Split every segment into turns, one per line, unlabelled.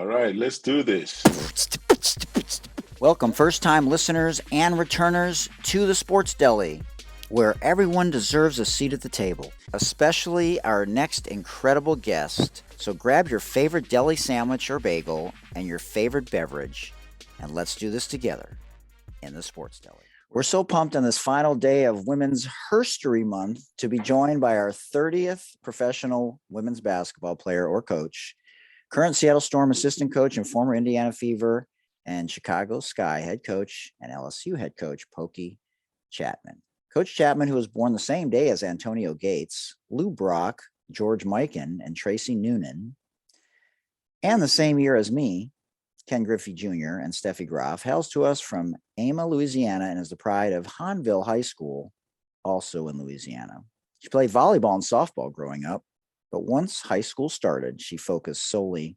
All right, let's do this.
Welcome, first-time listeners and returners to the Sports Deli, where everyone deserves a seat at the table, especially our next incredible guest. So grab your favorite deli sandwich or bagel and your favorite beverage, and let's do this together in the Sports Deli. We're so pumped on this final day of Women's Herstory Month to be joined by our 30th professional women's basketball player or coach, current Seattle Storm assistant coach and former Indiana Fever and Chicago Sky head coach and LSU head coach, Pokey Chatman. Coach Chatman, who was born the same day as Antonio Gates, Lou Brock, George Mikan, and Tracy Noonan, and the same year as me, Ken Griffey Jr. and Steffi Groff, hails to us from Ama, Louisiana, and is the pride of Hahnville High School, also in Louisiana. She played volleyball and softball growing up, but once high school started, she focused solely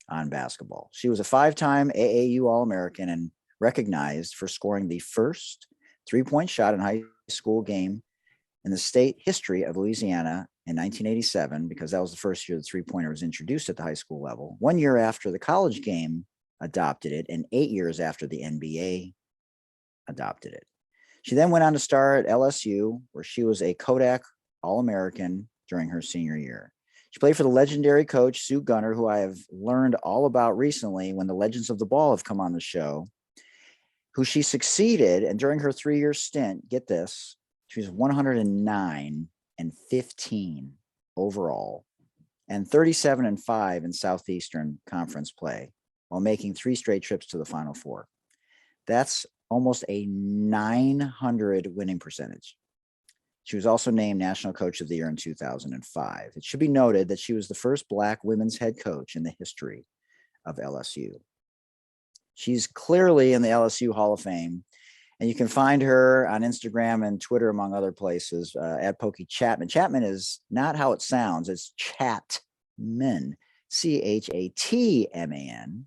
on basketball. She was a 5-time AAU All-American and recognized for scoring the first three-point shot in high school game in the state history of Louisiana in 1987, because that was the first year the three-pointer was introduced at the high school level, 1 year after the college game adopted it, and 8 years after the NBA adopted it. She then went on to star at LSU, where she was a Kodak All-American during her senior year. She played for the legendary coach, Sue Gunner, who I have learned all about recently when the Legends of the Ball have come on the show, who she succeeded. And during her 3-year stint, get this, she was 109 and 15 overall and 37-5 in Southeastern Conference play, while making 3 straight trips to the Final Four. That's almost a 900 winning percentage. She was also named National Coach of the Year in 2005. It should be noted that she was the first Black women's head coach in the history of LSU. She's clearly in the LSU Hall of Fame, and you can find her on Instagram and Twitter, among other places, at Pokey Chatman. Chatman is not how it sounds. It's Chatman, Chatman,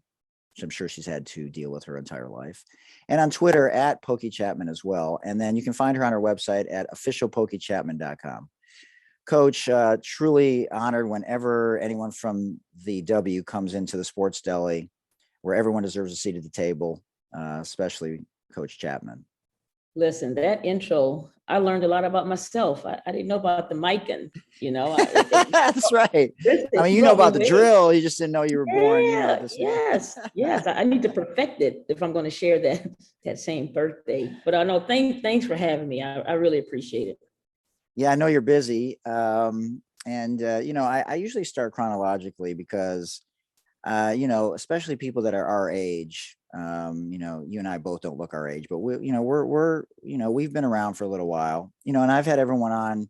which I'm sure she's had to deal with her entire life. And on Twitter at Pokey Chatman as well. And then you can find her on her website at officialpokeychatman.com. Coach, truly honored whenever anyone from the W comes into the Sports Deli, where everyone deserves a seat at the table, especially Coach Chatman.
Listen, that intro, I learned a lot about myself. I didn't know about the micing,
That's right. I mean, you know about the drill. You just didn't know you were born.
Yes. I need to perfect it if I'm going to share that same birthday. But I know, thanks for having me. I really appreciate it.
Yeah, I know you're busy. I usually start chronologically because, especially people that are our age, you and I both don't look our age, but we've been around for a little while, and I've had everyone on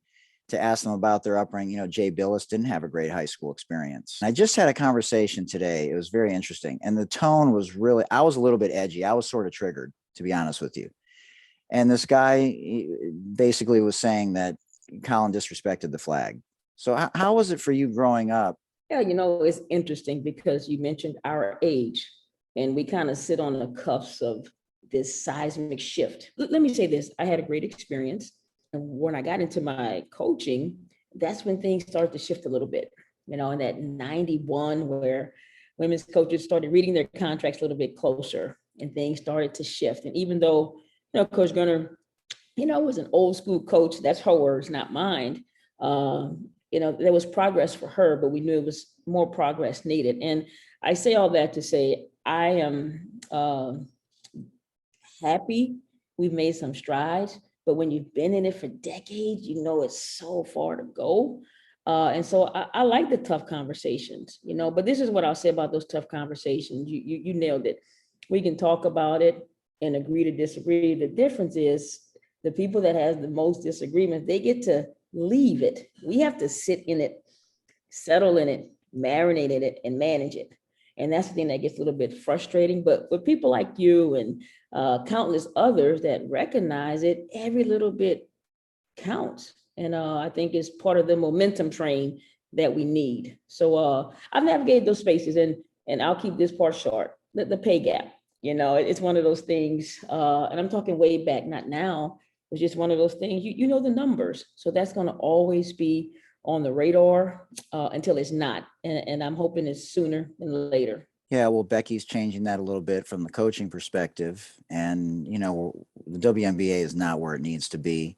to ask them about their upbringing. Jay Billis didn't have a great high school experience. I just had a conversation today. It was very interesting. And the tone was I was a little bit edgy. I was sort of triggered, to be honest with you. And this guy basically was saying that Colin disrespected the flag. So how was it for you growing up?
Yeah, it's interesting because you mentioned our age, and we kind of sit on the cuffs of this seismic shift. Let me say this. I had a great experience. And when I got into my coaching, that's when things started to shift a little bit, in that 91, where women's coaches started reading their contracts a little bit closer and things started to shift. And even though, Coach Gunner, was an old school coach, that's her words, not mine. There was progress for her, but we knew it was more progress needed. And I say all that to say, I am happy we've made some strides, but when you've been in it for decades, it's so far to go. And so I like the tough conversations, but this is what I'll say about those tough conversations. You nailed it. We can talk about it and agree to disagree. The difference is the people that has the most disagreements, they get to leave it. We have to sit in it, settle in it, marinate in it, and manage it. And that's the thing that gets a little bit frustrating. But with people like you and countless others that recognize it, every little bit counts. And I think it's part of the momentum train that we need. So I've navigated those spaces, and I'll keep this part short. The pay gap, it's one of those things, and I'm talking way back, not now. It's just one of those things, you know the numbers. So that's going to always be on the radar until it's not. And I'm hoping it's sooner than later.
Yeah, well, Becky's changing that a little bit from the coaching perspective. And, the WNBA is not where it needs to be.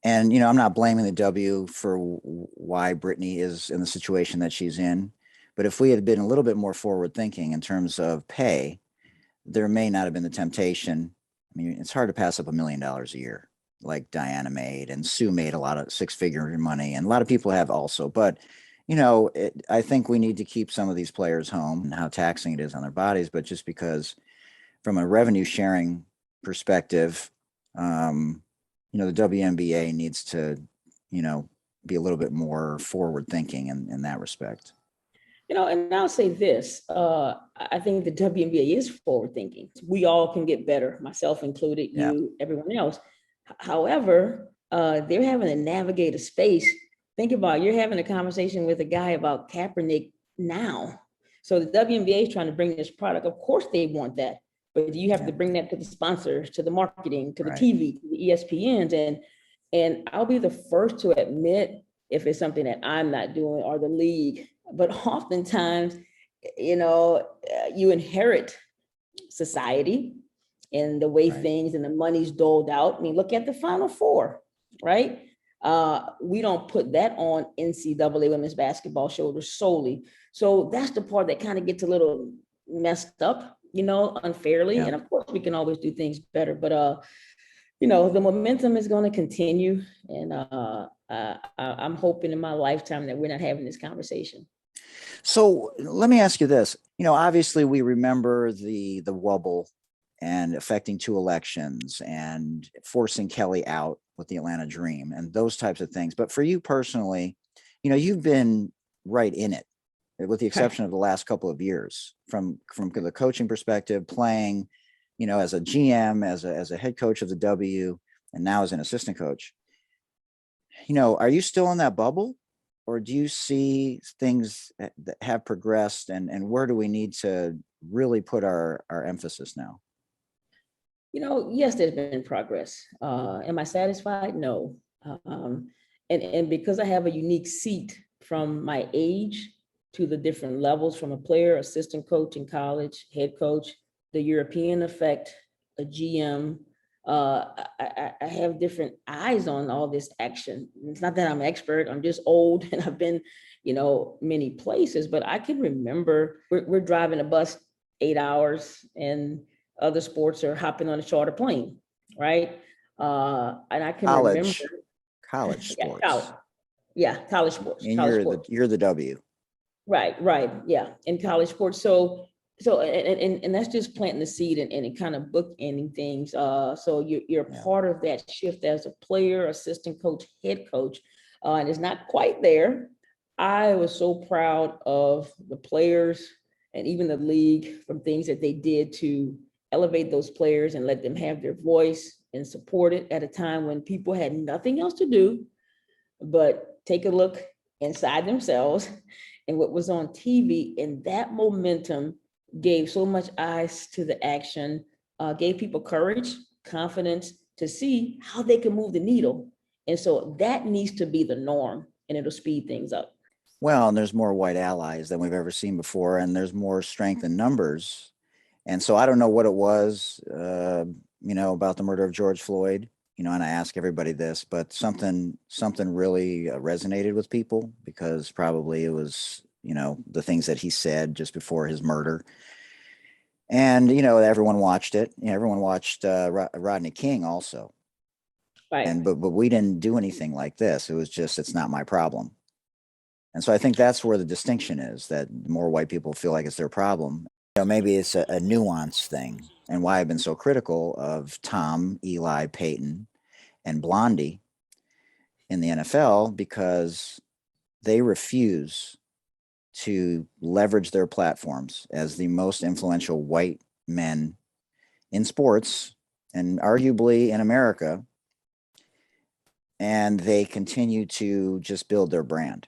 And, I'm not blaming the W for why Brittany is in the situation that she's in. But if we had been a little bit more forward thinking in terms of pay, there may not have been the temptation. I mean, it's hard to pass up $1 million a year, like Diana made, and Sue made a lot of six-figure money, and a lot of people have also. But I think we need to keep some of these players home and how taxing it is on their bodies. But just because, from a revenue sharing perspective, the WNBA needs to, be a little bit more forward thinking in that respect.
And I'll say this, I think the WNBA is forward thinking. We all can get better, myself included, you, everyone else. However, they're having to navigate a space. Think about it, you're having a conversation with a guy about Kaepernick now. So the WNBA is trying to bring this product. Of course they want that, but you have to bring that to the sponsors, to the marketing, to the TV, to the ESPNs. And I'll be the first to admit if it's something that I'm not doing or the league. But oftentimes, you inherit society and the way things and the money's doled out. I mean, look at the Final Four, right? We don't put that on NCAA women's basketball shoulders solely. So that's the part that kind of gets a little messed up, unfairly. And of course, we can always do things better. But the momentum is going to continue, and I'm hoping in my lifetime that we're not having this conversation.
So let me ask you this. Obviously we remember the wobble and affecting 2 elections and forcing Kelly out with the Atlanta Dream and those types of things. But for you personally, you've been right in it, with the exception of the last couple of years, from the coaching perspective, playing, as a GM, as a head coach of the W, and now as an assistant coach. Are you still in that bubble? Or do you see things that have progressed, and where do we need to really put our emphasis now?
Yes, there's been progress. Am I satisfied? No. And because I have a unique seat from my age to the different levels, from a player, assistant coach in college, head coach, the European effect, a GM, I have different eyes on all this action. It's not that I'm an expert, I'm just old and I've been, many places, but I can remember we're driving a bus 8 hours and other sports are hopping on a charter plane, right? And I can remember
college sports.
College sports.
And
college sports.
you're the W.
Right. Yeah. In college sports. So and that's just planting the seed and kind of bookending things. So you're part of that shift as a player, assistant coach, head coach, and it's not quite there. I was so proud of the players and even the league from things that they did to elevate those players and let them have their voice and support it at a time when people had nothing else to do but take a look inside themselves and what was on TV, and that momentum gave so much eyes to the action, gave people courage, confidence to see how they can move the needle. And so that needs to be the norm, and it'll speed things up.
Well, and there's more white allies than we've ever seen before, and there's more strength in numbers. And so I don't know what it was, about the murder of George Floyd, and I ask everybody this, but something really resonated with people, because probably it was, the things that he said just before his murder. And, everyone watched it. Everyone watched Rodney King also.
Right.
But we didn't do anything like this. It was just, it's not my problem. And so I think that's where the distinction is, that more white people feel like it's their problem. Maybe it's a nuance thing, and why I've been so critical of Tom, Eli, Peyton, and Blondie in the NFL, because they refuse to leverage their platforms as the most influential white men in sports and arguably in America. And they continue to just build their brand.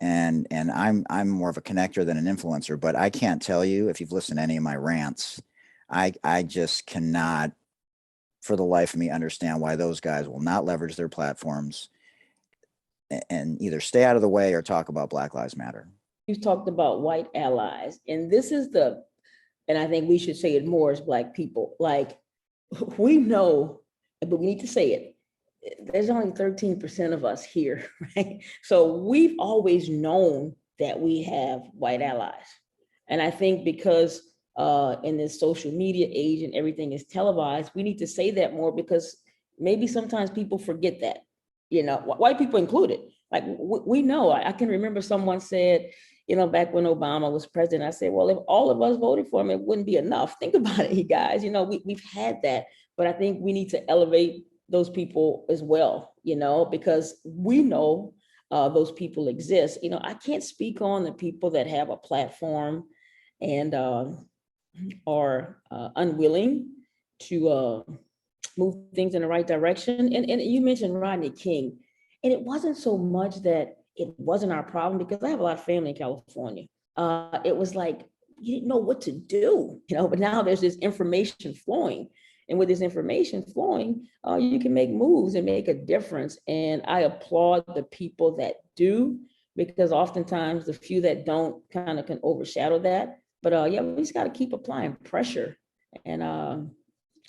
And I'm more of a connector than an influencer, but I can't tell you, if you've listened to any of my rants, I just cannot for the life of me understand why those guys will not leverage their platforms and either stay out of the way or talk about Black Lives Matter.
you've talked about white allies, and this is and I think we should say it more as Black people. Like, we know, but we need to say it. There's only 13% of us here, right? So we've always known that we have white allies. And I think because in this social media age and everything is televised, we need to say that more, because maybe sometimes people forget that, white people included. Like, we know, I can remember someone said, back when Obama was president, I said, well, if all of us voted for him, it wouldn't be enough. Think about it, you guys. We've had that, but I think we need to elevate those people as well, because we know those people exist. I can't speak on the people that have a platform and are unwilling to move things in the right direction. And you mentioned Rodney King, and it wasn't so much that it wasn't our problem, because I have a lot of family in California. It was like, you didn't know what to do, but now there's this information flowing. And with this information flowing, you can make moves and make a difference. And I applaud the people that do, because oftentimes the few that don't kind of can overshadow that. But yeah, we just got to keep applying pressure. And I'm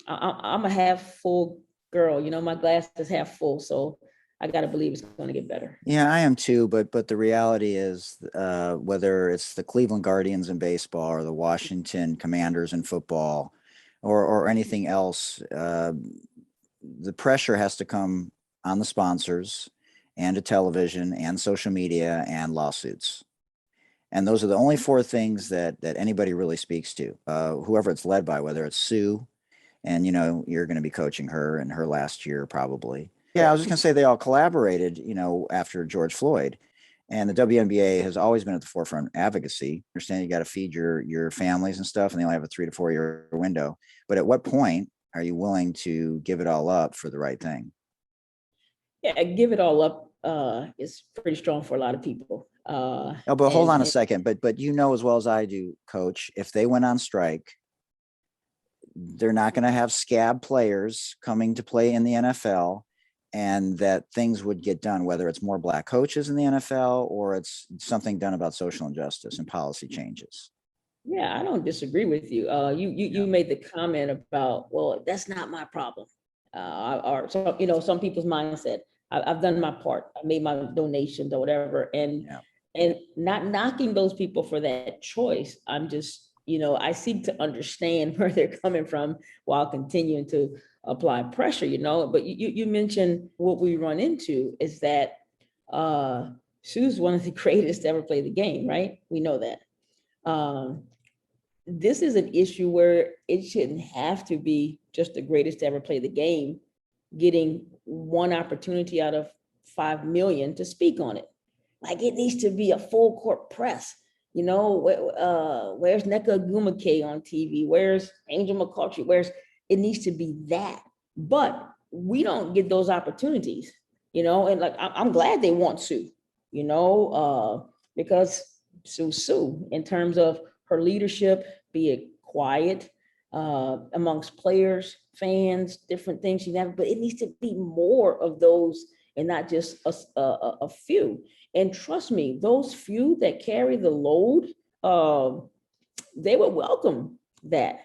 a half full girl, my glass is half full. So I got to believe it's going to get better.
Yeah, I am too. But the reality is, whether it's the Cleveland Guardians in baseball or the Washington Commanders in football, or anything else, the pressure has to come on the sponsors and to television and social media and lawsuits. And those are the only four things that anybody really speaks to, whoever it's led by, whether it's Sue, and you're going to be coaching her in her last year probably. Yeah, I was just going to say they all collaborated, after George Floyd. And the WNBA has always been at the forefront of advocacy. Understand you got to feed your families and stuff, and they only have a 3 to 4 year window. But at what point are you willing to give it all up for the right thing?
Yeah, give it all up is pretty strong for a lot of people.
But hold on a second. But as well as I do, Coach, if they went on strike, they're not going to have scab players coming to play in the NFL, and that things would get done, whether it's more Black coaches in the NFL or it's something done about social injustice and policy changes.
Yeah, I don't disagree with you. You made the comment about, well, that's not my problem. Or so, some people's mindset. I've done my part. I made my donations or whatever, and not knocking those people for that choice. I'm just, I seek to understand where they're coming from while continuing to apply pressure. But you mentioned what we run into is that Sue's one of the greatest to ever play the game, right? We know that. This is an issue where it shouldn't have to be just the greatest to ever play the game getting one opportunity out of 5 million to speak on it. Like, it needs to be a full court press. Where's Nneka Ogwumike on TV? Where's Angel McCoughtry? It needs to be that. But we don't get those opportunities, and like, I'm glad they want Sue, because Sue, in terms of her leadership, be it quiet amongst players, fans, different things she never, but it needs to be more of those and not just a few. And trust me, those few that carry the load, they would welcome that,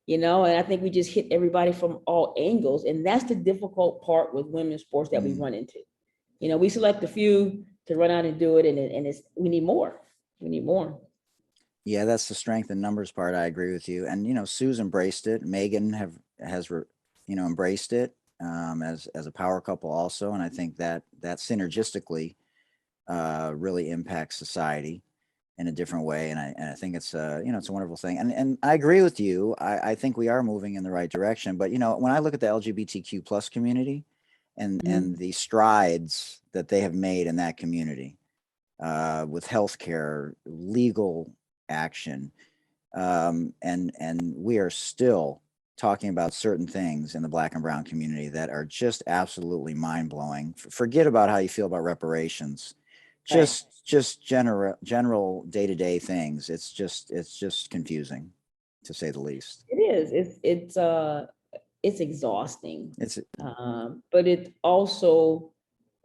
and I think we just hit everybody from all angles. And that's the difficult part with women's sports that we run into. We select a few to run out and do it, and we need more. We need more.
Yeah, that's the strength in numbers part. I agree with you. And Sue's embraced it. Megan has embraced it as a power couple also. And I think that synergistically really impacts society in a different way. And I think it's it's a wonderful thing. And I agree with you. I think we are moving in the right direction. But when I look at the LGBTQ plus community and the strides that they have made in that community with healthcare, legal action, and we are still talking about certain things in the Black and brown community that are just absolutely mind-blowing. Forget about how you feel about reparations, just general day-to-day things. It's just confusing, to say the least.
It is. It's exhausting. But it also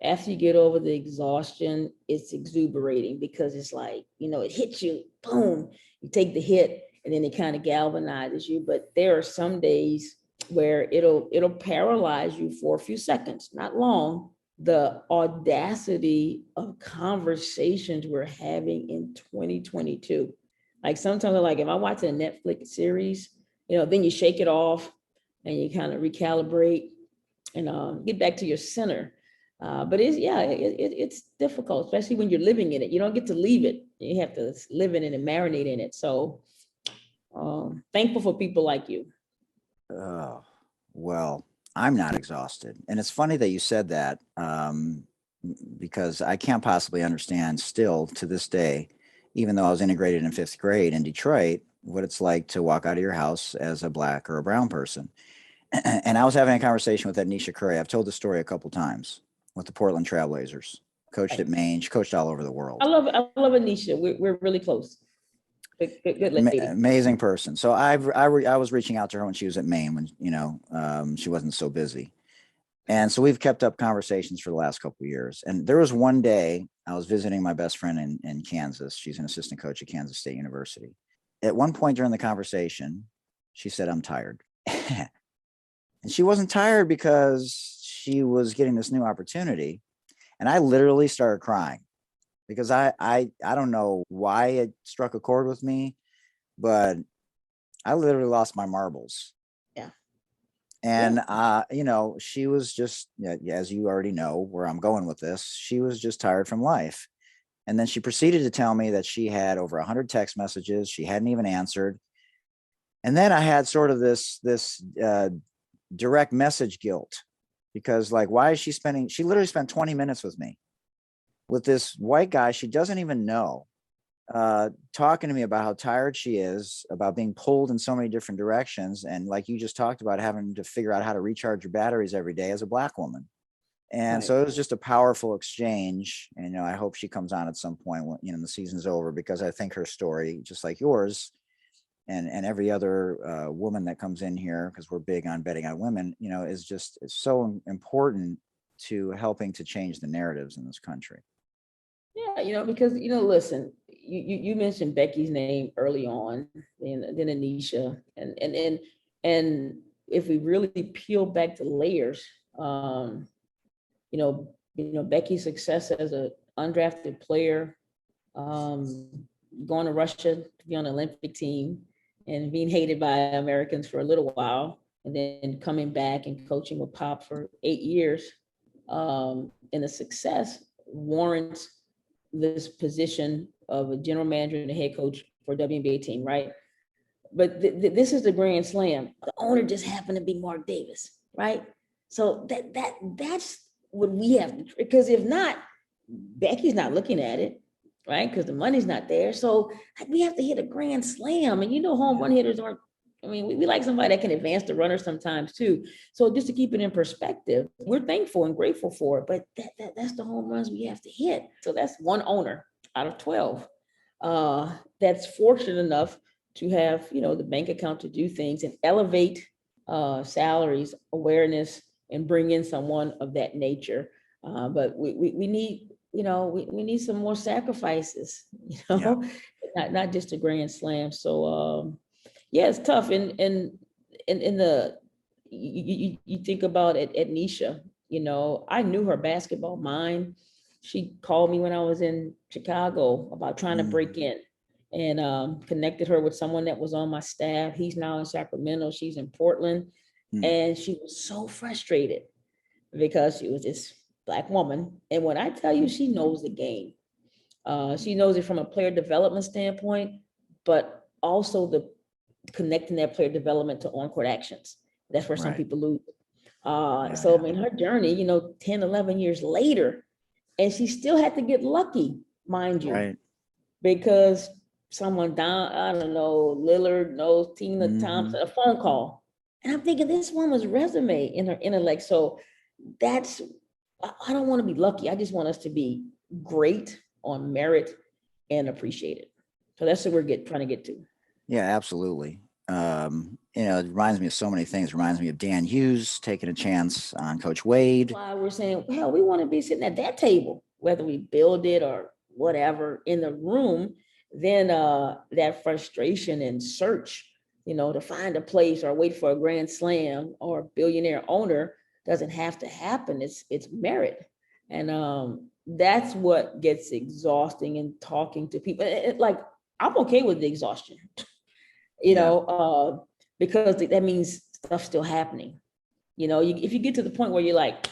after you get over the exhaustion, it's exuberating because it's like, it hits you, boom, you take the hit, and then it kind of galvanizes you. But there are some days where it'll paralyze you for a few seconds, not long. The audacity of conversations we're having in 2022. Like sometimes I'm like, if I watch a Netflix series, then you shake it off and you kind of recalibrate and get back to your center. But it's difficult, especially when you're living in it. You don't get to leave it. You have to live in it and marinate in it. So thankful for people like you.
Oh, well, I'm not exhausted. And it's funny that you said that because I can't possibly understand still to this day, even though I was integrated in 5th grade in Detroit, what it's like to walk out of your house as a Black or a brown person. And I was having a conversation with Anisha Curry. I've told the story a couple times with the Portland Trailblazers. Coached at Maine. She coached all over the world.
I love Anisha. We're really close. Good lady.
Amazing person. So I was reaching out to her when she was at Maine when she wasn't so busy, and so we've kept up conversations for the last couple of years. And there was one day I was visiting my best friend in Kansas. She's an assistant coach at Kansas State University. At one point during the conversation, she said, "I'm tired." And she wasn't tired because she was getting this new opportunity. And I literally started crying because I don't know why it struck a chord with me, but I literally lost my marbles.
Yeah.
And, she was just, as you already know where I'm going with this, she was just tired from life. And then she proceeded to tell me that she had over 100 text messages. She hadn't even answered. And then I had sort of this direct message guilt because why is she literally spent 20 minutes with me with this white guy she doesn't even know, talking to me about how tired she is, about being pulled in so many different directions. And like you just talked about, having to figure out how to recharge your batteries every day as a Black woman. And right. So it was just a powerful exchange. And, I hope she comes on at some point when, the season's over, because I think her story, just like yours, and every other woman that comes in here, because we're big on betting on women, is so important to helping to change the narratives in this country.
Yeah, because, listen, you mentioned Becky's name early on, and then Anisha, and if we really peel back the layers, Becky's success as an undrafted player, going to Russia to be on the Olympic team, and being hated by Americans for a little while, and then coming back and coaching with Pop for 8 years, and the success warrants this position of a general manager and a head coach for a WNBA team, right? But this is the Grand Slam. The owner just happened to be Mark Davis, right? So that's what we have to, because if not, Becky's not looking at it, right? Because the money's not there. So we have to hit a Grand Slam, and home run hitters aren't. I mean, we like somebody that can advance the runner sometimes too. So just to keep it in perspective, we're thankful and grateful for it, but that's the home runs we have to hit. So that's one owner out of 12 that's fortunate enough to have, the bank account to do things and elevate salaries, awareness, and bring in someone of that nature. But we need, we need some more sacrifices, not just a Grand Slam. So it's tough. And in the, you think about it at Nisha, I knew her basketball mind. She called me when I was in Chicago about trying to break in, and connected her with someone that was on my staff. He's now in Sacramento. She's in Portland. And she was so frustrated because she was this Black woman. And when I tell you, she knows the game. She knows it from a player development standpoint, but also the connecting that player development to on-court actions. That's where some people lose. So I mean, her journey, 10, 11 years later, and she still had to get lucky, mind you, because someone down, I don't know, Lillard knows Tina Thompson, a phone call. And I'm thinking this woman's resume in her intellect. So that's, I don't want to be lucky. I just want us to be great on merit and appreciated. So that's what we're trying to get to.
Yeah, absolutely. it reminds me of so many things. It reminds me of Dan Hughes taking a chance on Coach Wade.
Why we're saying, hell, we want to be sitting at that table, whether we build it or whatever in the room, then that frustration and search, to find a place or wait for a grand slam or billionaire owner doesn't have to happen. It's merit. And that's what gets exhausting in talking to people. Like, I'm okay with the exhaustion, because that means stuff's still happening. If you get to the point where you're like,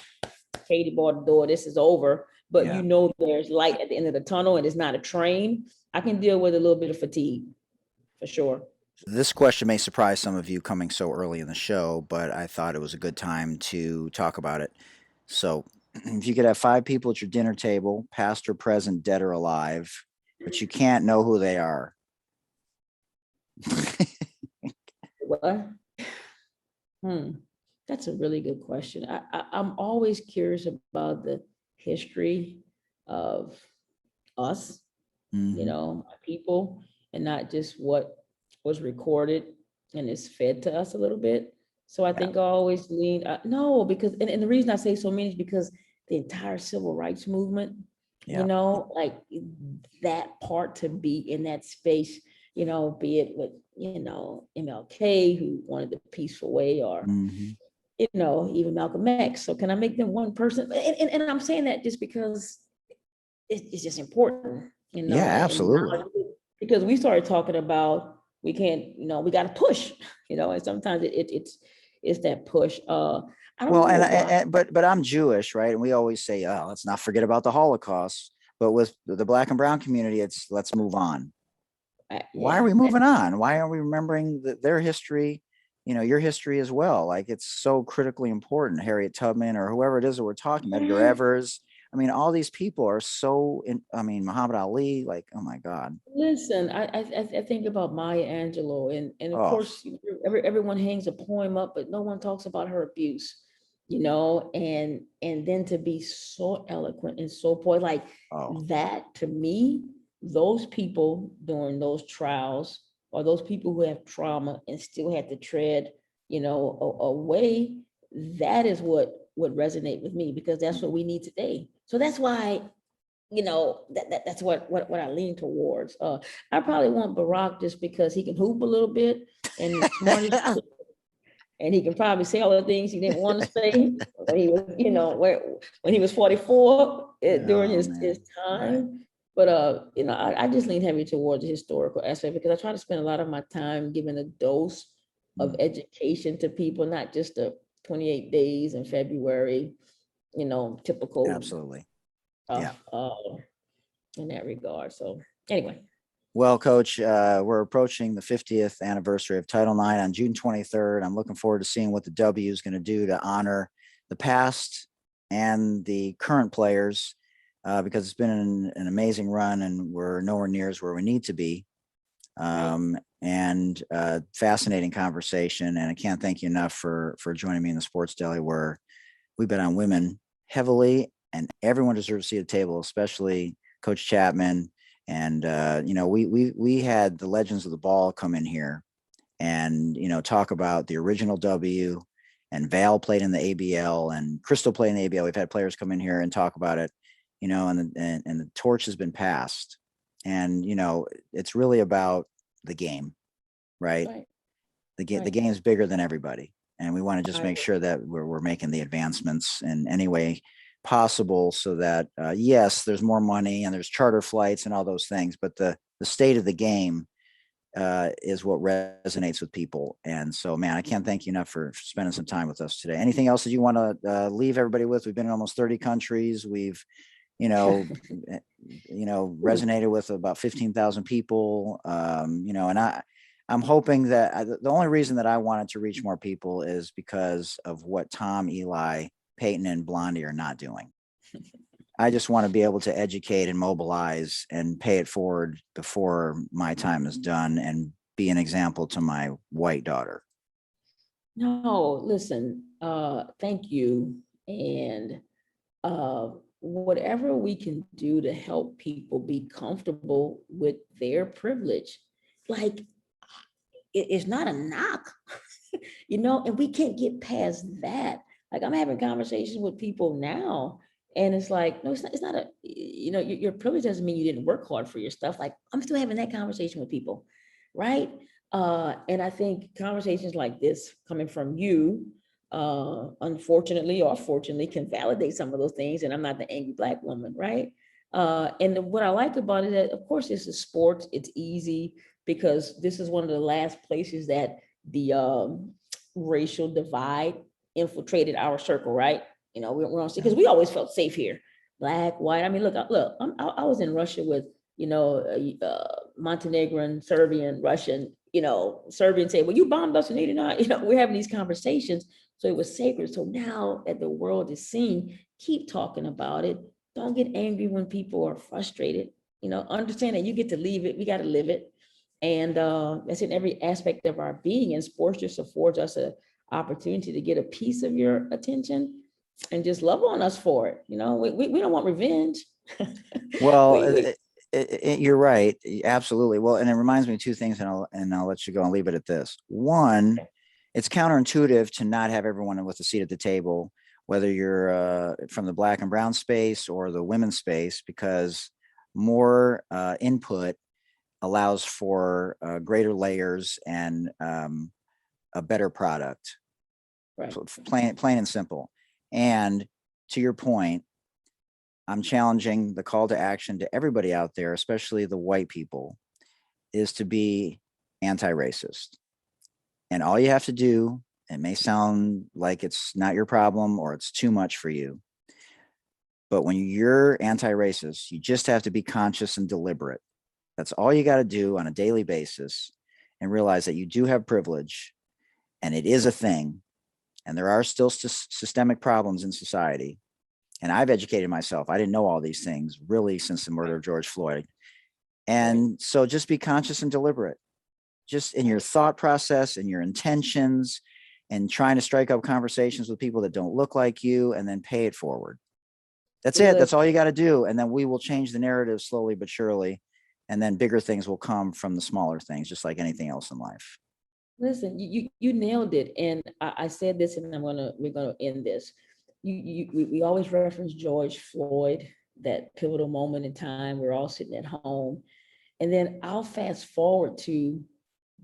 Katie bought the door, this is over, but there's light at the end of the tunnel and it's not a train, I can deal with a little bit of fatigue for sure.
This question may surprise some of you coming so early in the show, but I thought it was a good time to talk about it. So, if you could have 5 people at your dinner table, past or present, dead or alive, but you can't know who they are.
What? That's a really good question. I'm always curious about the history of us, people, and not just what was recorded and is fed to us a little bit. So I think I always lean, no, because, and the reason I say so many is because the entire civil rights movement, like that part, to be in that space, be it with, MLK, who wanted the peaceful way, or, even Malcolm X. So can I make them one person? And I'm saying that just because it's just important,
Yeah, absolutely.
because we started talking about, we can't, we got to push, and sometimes it's that push. I don't know.
But I'm Jewish, right? And we always say, oh, let's not forget about the Holocaust. But with the Black and brown community, it's let's move on. Why are we moving on? Why are we remembering their history? Your history as well. Like, it's so critically important. Harriet Tubman or whoever it is that we're talking about, Edgar Evers. I mean, all these people are so. Muhammad Ali. Like, oh my God.
Listen, I think about Maya Angelou, and of course, everyone hangs a poem up, but no one talks about her abuse. And then to be so eloquent and so poised, like that, to me, those people during those trials, or those people who have trauma and still had to tread, a way, that is what would resonate with me, because that's what we need today. So that's why, that's what I lean towards. I probably want Barack just because he can hoop a little bit and smart as and he can probably say all the things he didn't want to say when he was, when he was 44 during his time. But I just lean heavy towards the historical aspect, because I try to spend a lot of my time giving a dose of education to people, not just the 28 days in February, typical.
Absolutely.
In that regard. So anyway.
Well, Coach, we're approaching the 50th anniversary of Title IX on June 23rd. I'm looking forward to seeing what the W is going to do to honor the past and the current players, because it's been an amazing run and we're nowhere near as where we need to be. And fascinating conversation. And I can't thank you enough for joining me in the Sports Deli, where we bet on women heavily, and everyone deserves a seat at the table, especially Coach Chatman. And we had the legends of the ball come in here and talk about the original W, and Val played in the ABL and Crystal played in the ABL. We've had players come in here and talk about it, and the torch has been passed. And it's really about the game, right? The game is bigger than everybody, and we want to just make sure that we're making the advancements in any way possible, so that yes, there's more money and there's charter flights and all those things, but the state of the game is what resonates with people. And so, man, I can't thank you enough for spending some time with us today. Anything else that you want to leave everybody with? We've been in almost 30 countries. We've resonated with about 15,000 people. And I'm hoping that the only reason that I wanted to reach more people is because of what Tom, Eli, Peyton, and Blondie are not doing. I just want to be able to educate and mobilize and pay it forward before my time is done, and be an example to my white daughter.
No, listen, thank you. And whatever we can do to help people be comfortable with their privilege, like, it's not a knock. and we can't get past that. Like I'm having conversations with people now, and it's like, no, it's not your privilege doesn't mean you didn't work hard for your stuff. Like I'm still having that conversation with people, right? And I think conversations like this coming from you, unfortunately or fortunately, can validate some of those things. And I'm not the angry Black woman, right? And what I like about it, that of course, this is sports. It's easy because this is one of the last places that the racial divide infiltrated our circle, right? We're on because we always felt safe here, Black, white. I mean, look, I was in Russia with Montenegrin, Serbian, Russian. Serbian say, "Well, you bombed us in '89." We're having these conversations, so it was sacred. So now that the world is seeing, keep talking about it. Don't get angry when people are frustrated. Understand that you get to leave it. We got to live it. And that's in every aspect of our being. And sports just affords us an opportunity to get a piece of your attention and just love on us for it. We don't want revenge.
Well, you're right. Absolutely. Well, and it reminds me of two things, and I'll let you go and leave it at this. One, it's counterintuitive to not have everyone with a seat at the table, whether you're from the Black and brown space or the women's space, because more input allows for greater layers and a better product.
Right.
Plain and simple. And to your point, I'm challenging the call to action to everybody out there, especially the white people, is to be anti-racist. And all you have to do, it may sound like it's not your problem or it's too much for you, but when you're anti-racist, you just have to be conscious and deliberate. That's all you got to do on a daily basis, and realize that you do have privilege and it is a thing. And there are still systemic problems in society. And I've educated myself. I didn't know all these things really since the murder of George Floyd. And so just be conscious and deliberate, just in your thought process and your intentions, and trying to strike up conversations with people that don't look like you, and then pay it forward. That's it. That's all you got to do. And then we will change the narrative slowly but surely. And then bigger things will come from the smaller things, just like anything else in life.
Listen, you nailed it. And I said this, and we're gonna end this. We always reference George Floyd, that pivotal moment in time. We're all sitting at home, and then I'll fast forward to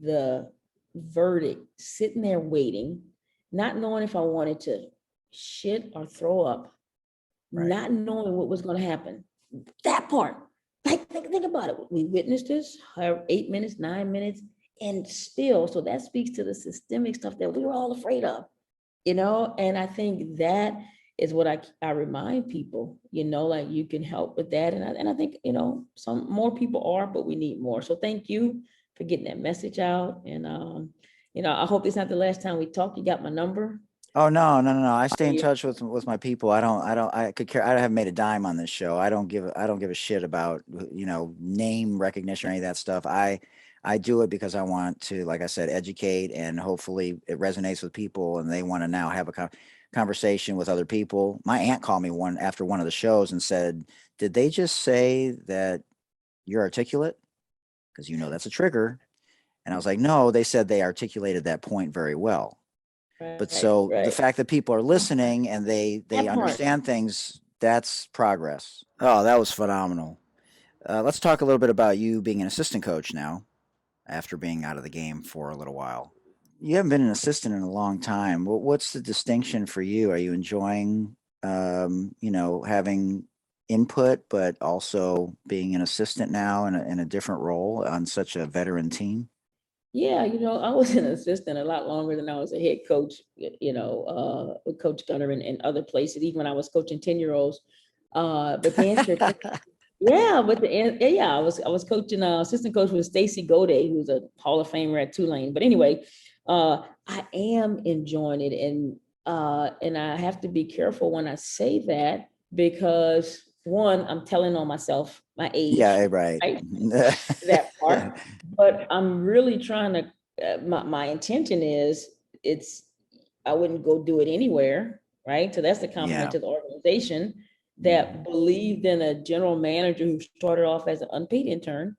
the verdict, sitting there waiting, not knowing if I wanted to shit or throw up, right, not knowing what was going to happen. That part, like think about it. We witnessed this 8 minutes, 9 minutes, and still, so that speaks to the systemic stuff that we were all afraid of. And I think that is what I remind people, like you can help with that. And I think, some more people are, but we need more. So thank you for getting that message out. And, I hope it's not the last time we talk. You got my number.
Oh, no. I stay in touch with my people. I could care. I haven't made a dime on this show. I don't give a shit about, name recognition or any of that stuff. I do it because I want to, like I said, educate, and hopefully it resonates with people and they want to now have a conversation with other people. My aunt called me after one of the shows and said, "Did they just say that you're articulate? Because that's a trigger." And I was like, "No, they said they articulated that point very well." But so the fact that people are listening and they understand things, that's progress. Oh, that was phenomenal. Let's talk a little bit about you being an assistant coach now, after being out of the game for a little while. You haven't been an assistant in a long time. What's the distinction for you? Are you enjoying, having input, but also being an assistant now in a different role on such a veteran team?
Yeah, I was an assistant a lot longer than I was a head coach, with Coach Gunner and other places, even when I was coaching 10-year-olds. But the answer, yeah, I was coaching, assistant coach with Stacy Gaudet, who's a Hall of Famer at Tulane. But anyway, I am enjoying it, and I have to be careful when I say that, because one, I'm telling on myself, my age.
Yeah, right.
That part. But I'm really trying to, my intention is, I wouldn't go do it anywhere, right? So that's the compliment to the organization that believed in a general manager who started off as an unpaid intern,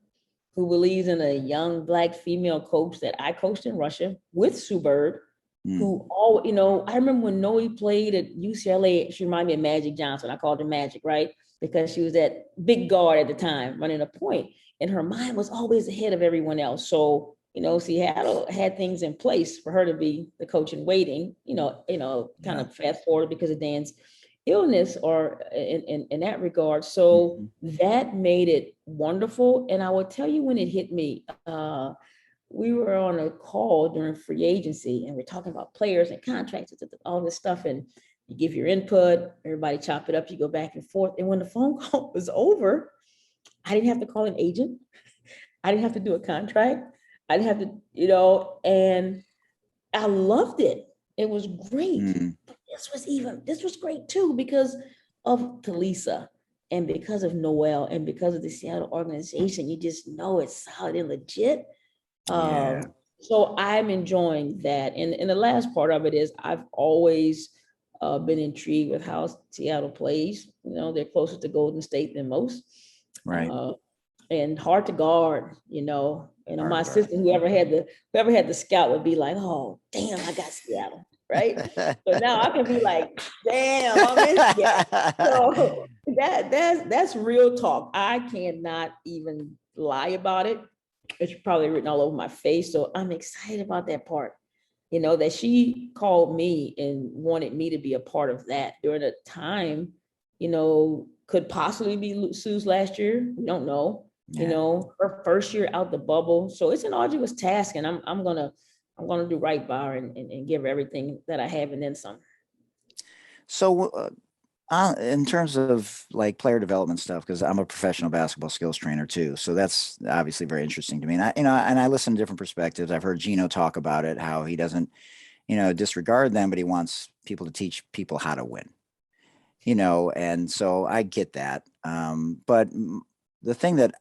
who believes in a young Black female coach that I coached in Russia with Sue Bird, who all, you know, I remember when Noe played at UCLA, she reminded me of Magic Johnson. I called her Magic, right? Because she was that big guard at the time, running a point, and her mind was always ahead of everyone else. So, you know, Seattle had things in place for her to be the coach in waiting, kind of fast forward because of Dan's illness or in that regard. So that made it wonderful. And I will tell you when it hit me, we were on a call during free agency and we're talking about players and contracts, all this stuff. And you give your input, everybody chop it up, you go back and forth. And when the phone call was over, I didn't have to call an agent. I didn't have to do a contract. I didn't have to, and I loved it. It was great. But this was great too, because of Talisa and because of Noel and because of the Seattle organization. You just know it's solid and legit. So I'm enjoying that. And the last part of it is I've always been intrigued with how Seattle plays. You know, they're closer to Golden State than most.
Right.
And hard to guard, my assistant, whoever had the scout would be like, oh, damn, I got Seattle. Right. So now I can be like, damn, I'm in Seattle. So that's real talk. I cannot even lie about it. It's probably written all over my face. So I'm excited about that part, that she called me and wanted me to be a part of that during a time, could possibly be Sue's last year. We don't know, her first year out the bubble. So it's an arduous task, and I'm gonna do right by her and give her everything that I have and then some.
So in terms of like player development stuff, because I'm a professional basketball skills trainer too, so that's obviously very interesting to me. And I listen to different perspectives. I've heard Gino talk about it, how he doesn't, disregard them, but he wants people to teach people how to win. And so I get that. But the thing that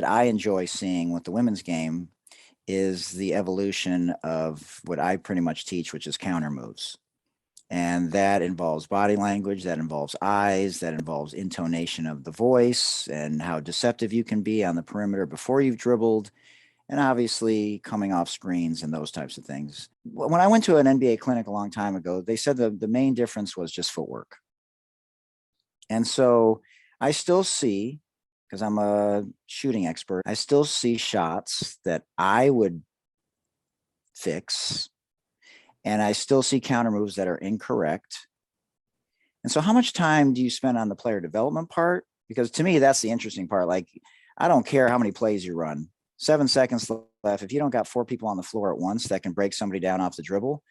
I enjoy seeing with the women's game is the evolution of what I pretty much teach, which is counter moves. And that involves body language, that involves eyes, that involves intonation of the voice and how deceptive you can be on the perimeter before you've dribbled, and obviously coming off screens and those types of things. When I went to an NBA clinic a long time ago, they said the main difference was just footwork. And so I still see, because I'm a shooting expert, I still see shots that I would fix, and I still see counter moves that are incorrect. And so how much time do you spend on the player development part? Because to me, that's the interesting part. Like, I don't care how many plays you run. 7 seconds left. If you don't got 4 people on the floor at once that can break somebody down off the dribble,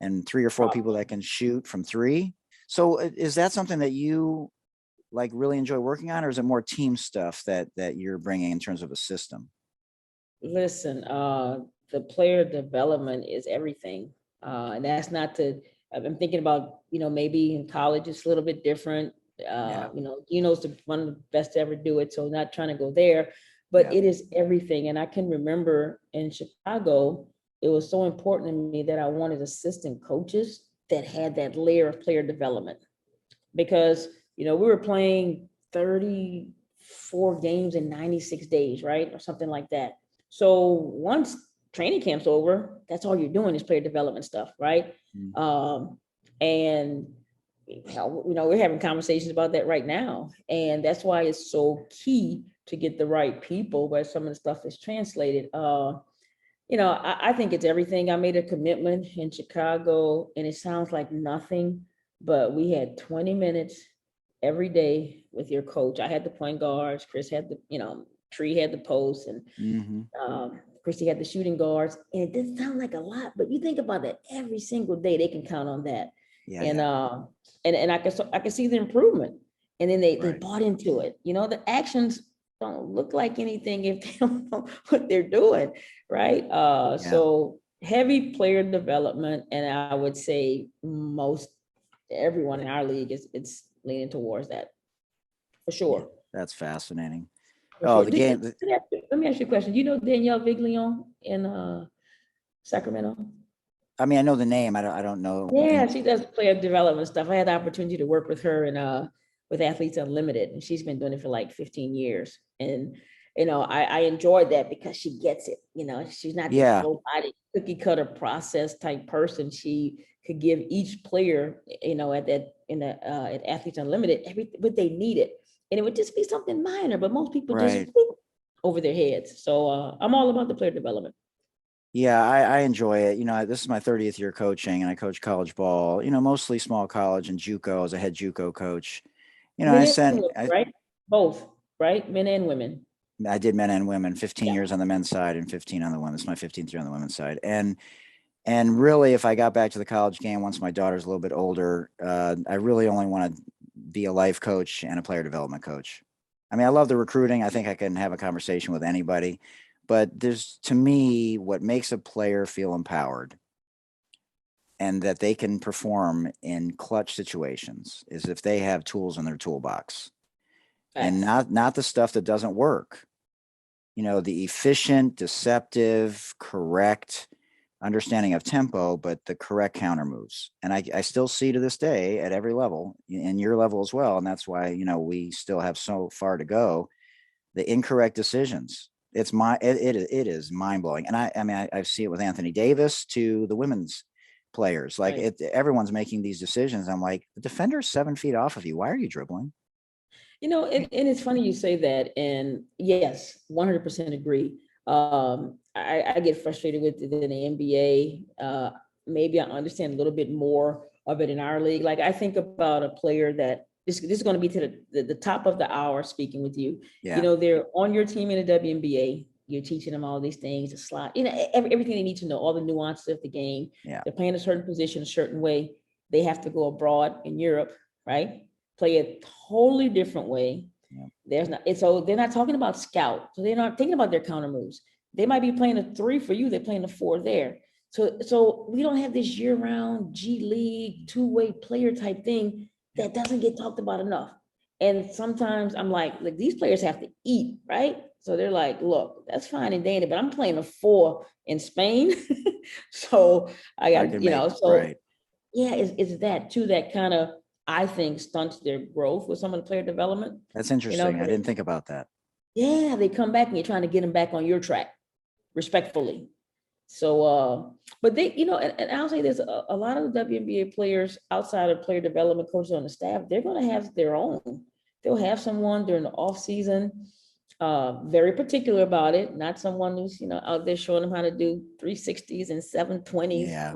and 3 or 4 people that can shoot from 3. So is that something that you like really enjoy working on, or is it more team stuff that you're bringing in terms of a system?
Listen, the player development is everything. And that's not to, I'm thinking about, maybe in college it's a little bit different. Gino's one of the best to ever do it. So not trying to go there, but it is everything. And I can remember in Chicago, it was so important to me that I wanted assistant coaches that had that layer of player development, because, we were playing 34 games in 96 days, right? Or something like that. So once training camp's over, that's all you're doing is player development stuff, right? And we're having conversations about that right now, and that's why it's so key to get the right people where some of the stuff is translated. I think it's everything. I made a commitment in Chicago, and it sounds like nothing, but we had 20 minutes every day with your coach. I had the point guards, Chris had the, Tree had the post, and Christy had the shooting guards. And it didn't sound like a lot, but you think about that, every single day they can count on that. And I can see the improvement. And then they bought into it. The actions don't look like anything if they don't know what they're doing, right? So heavy player development, and I would say most everyone in our league it's leaning towards that, for sure.
Yeah, that's fascinating.
The game. Let me ask you a question. Do you know Danielle Viglione in Sacramento?
I mean, I know the name. I don't know.
Yeah, she does player development stuff. I had the opportunity to work with her and with Athletes Unlimited, and she's been doing it for like 15 years. And I enjoyed that because she gets it. She's not this
Yeah,
robotic cookie cutter process type person. She could give each player, at Athletes Unlimited, everything what they needed. And it would just be something minor, but most people just
right.
whoop, over their heads. So I'm all about the player development.
Yeah, I enjoy it. This is my 30th year coaching, and I coach college ball, mostly small college and JUCO as a head JUCO coach.
Men and women, right? Both, right? Men and women.
I did men and women, 15
Yeah.
years on the men's side and 15 on the women's. My 15th year on the women's side. And really, if I got back to the college game once my daughter's a little bit older, I really only want to be a life coach and a player development coach. I mean, I love the recruiting. I think I can have a conversation with anybody, but there's, to me, what makes a player feel empowered and that they can perform in clutch situations is if they have tools in their toolbox, and
Facts.
not the stuff that doesn't work. The efficient, deceptive, correct understanding of tempo, but the correct counter moves. And I still see to this day at every level, in your level as well. And that's why, we still have so far to go, the incorrect decisions. It is mind blowing. And I mean, I see it with Anthony Davis to the women's players. Like
Right.
everyone's making these decisions. I'm like, the defender's 7 feet off of you. Why are you dribbling?
And it's funny you say that. And yes, 100% agree. I get frustrated with it in the NBA. Maybe I understand a little bit more of it in our league. Like I think about a player that this is going to be to the top of the hour speaking with you.
Yeah.
They're on your team in the WNBA. You're teaching them all these things, a slot, everything they need to know, all the nuances of the game.
Yeah.
They're playing a certain position, a certain way. They have to go abroad in Europe, right? Play a totally different way.
Yeah.
So they're not talking about scout. So they're not thinking about their counter moves. They might be playing a 3 for you. They're playing a 4 there. So we don't have this year-round G League two-way player type thing that doesn't get talked about enough. And sometimes I'm like these players have to eat, right? So they're like, look, that's fine and dandy, but I'm playing a 4 in Spain. So I got,
right.
yeah, it's that too, that kind of, I think, stunts their growth with some of the player development.
That's interesting. I didn't think about that.
Yeah, they come back and you're trying to get them back on your track, respectfully. So, but they, and I'll say this: a lot of the WNBA players outside of player development coaches on the staff, they're going to have their own. They'll have someone during the off season, very particular about it. Not someone who's out there showing them how to do 360s and 720s.
Yeah.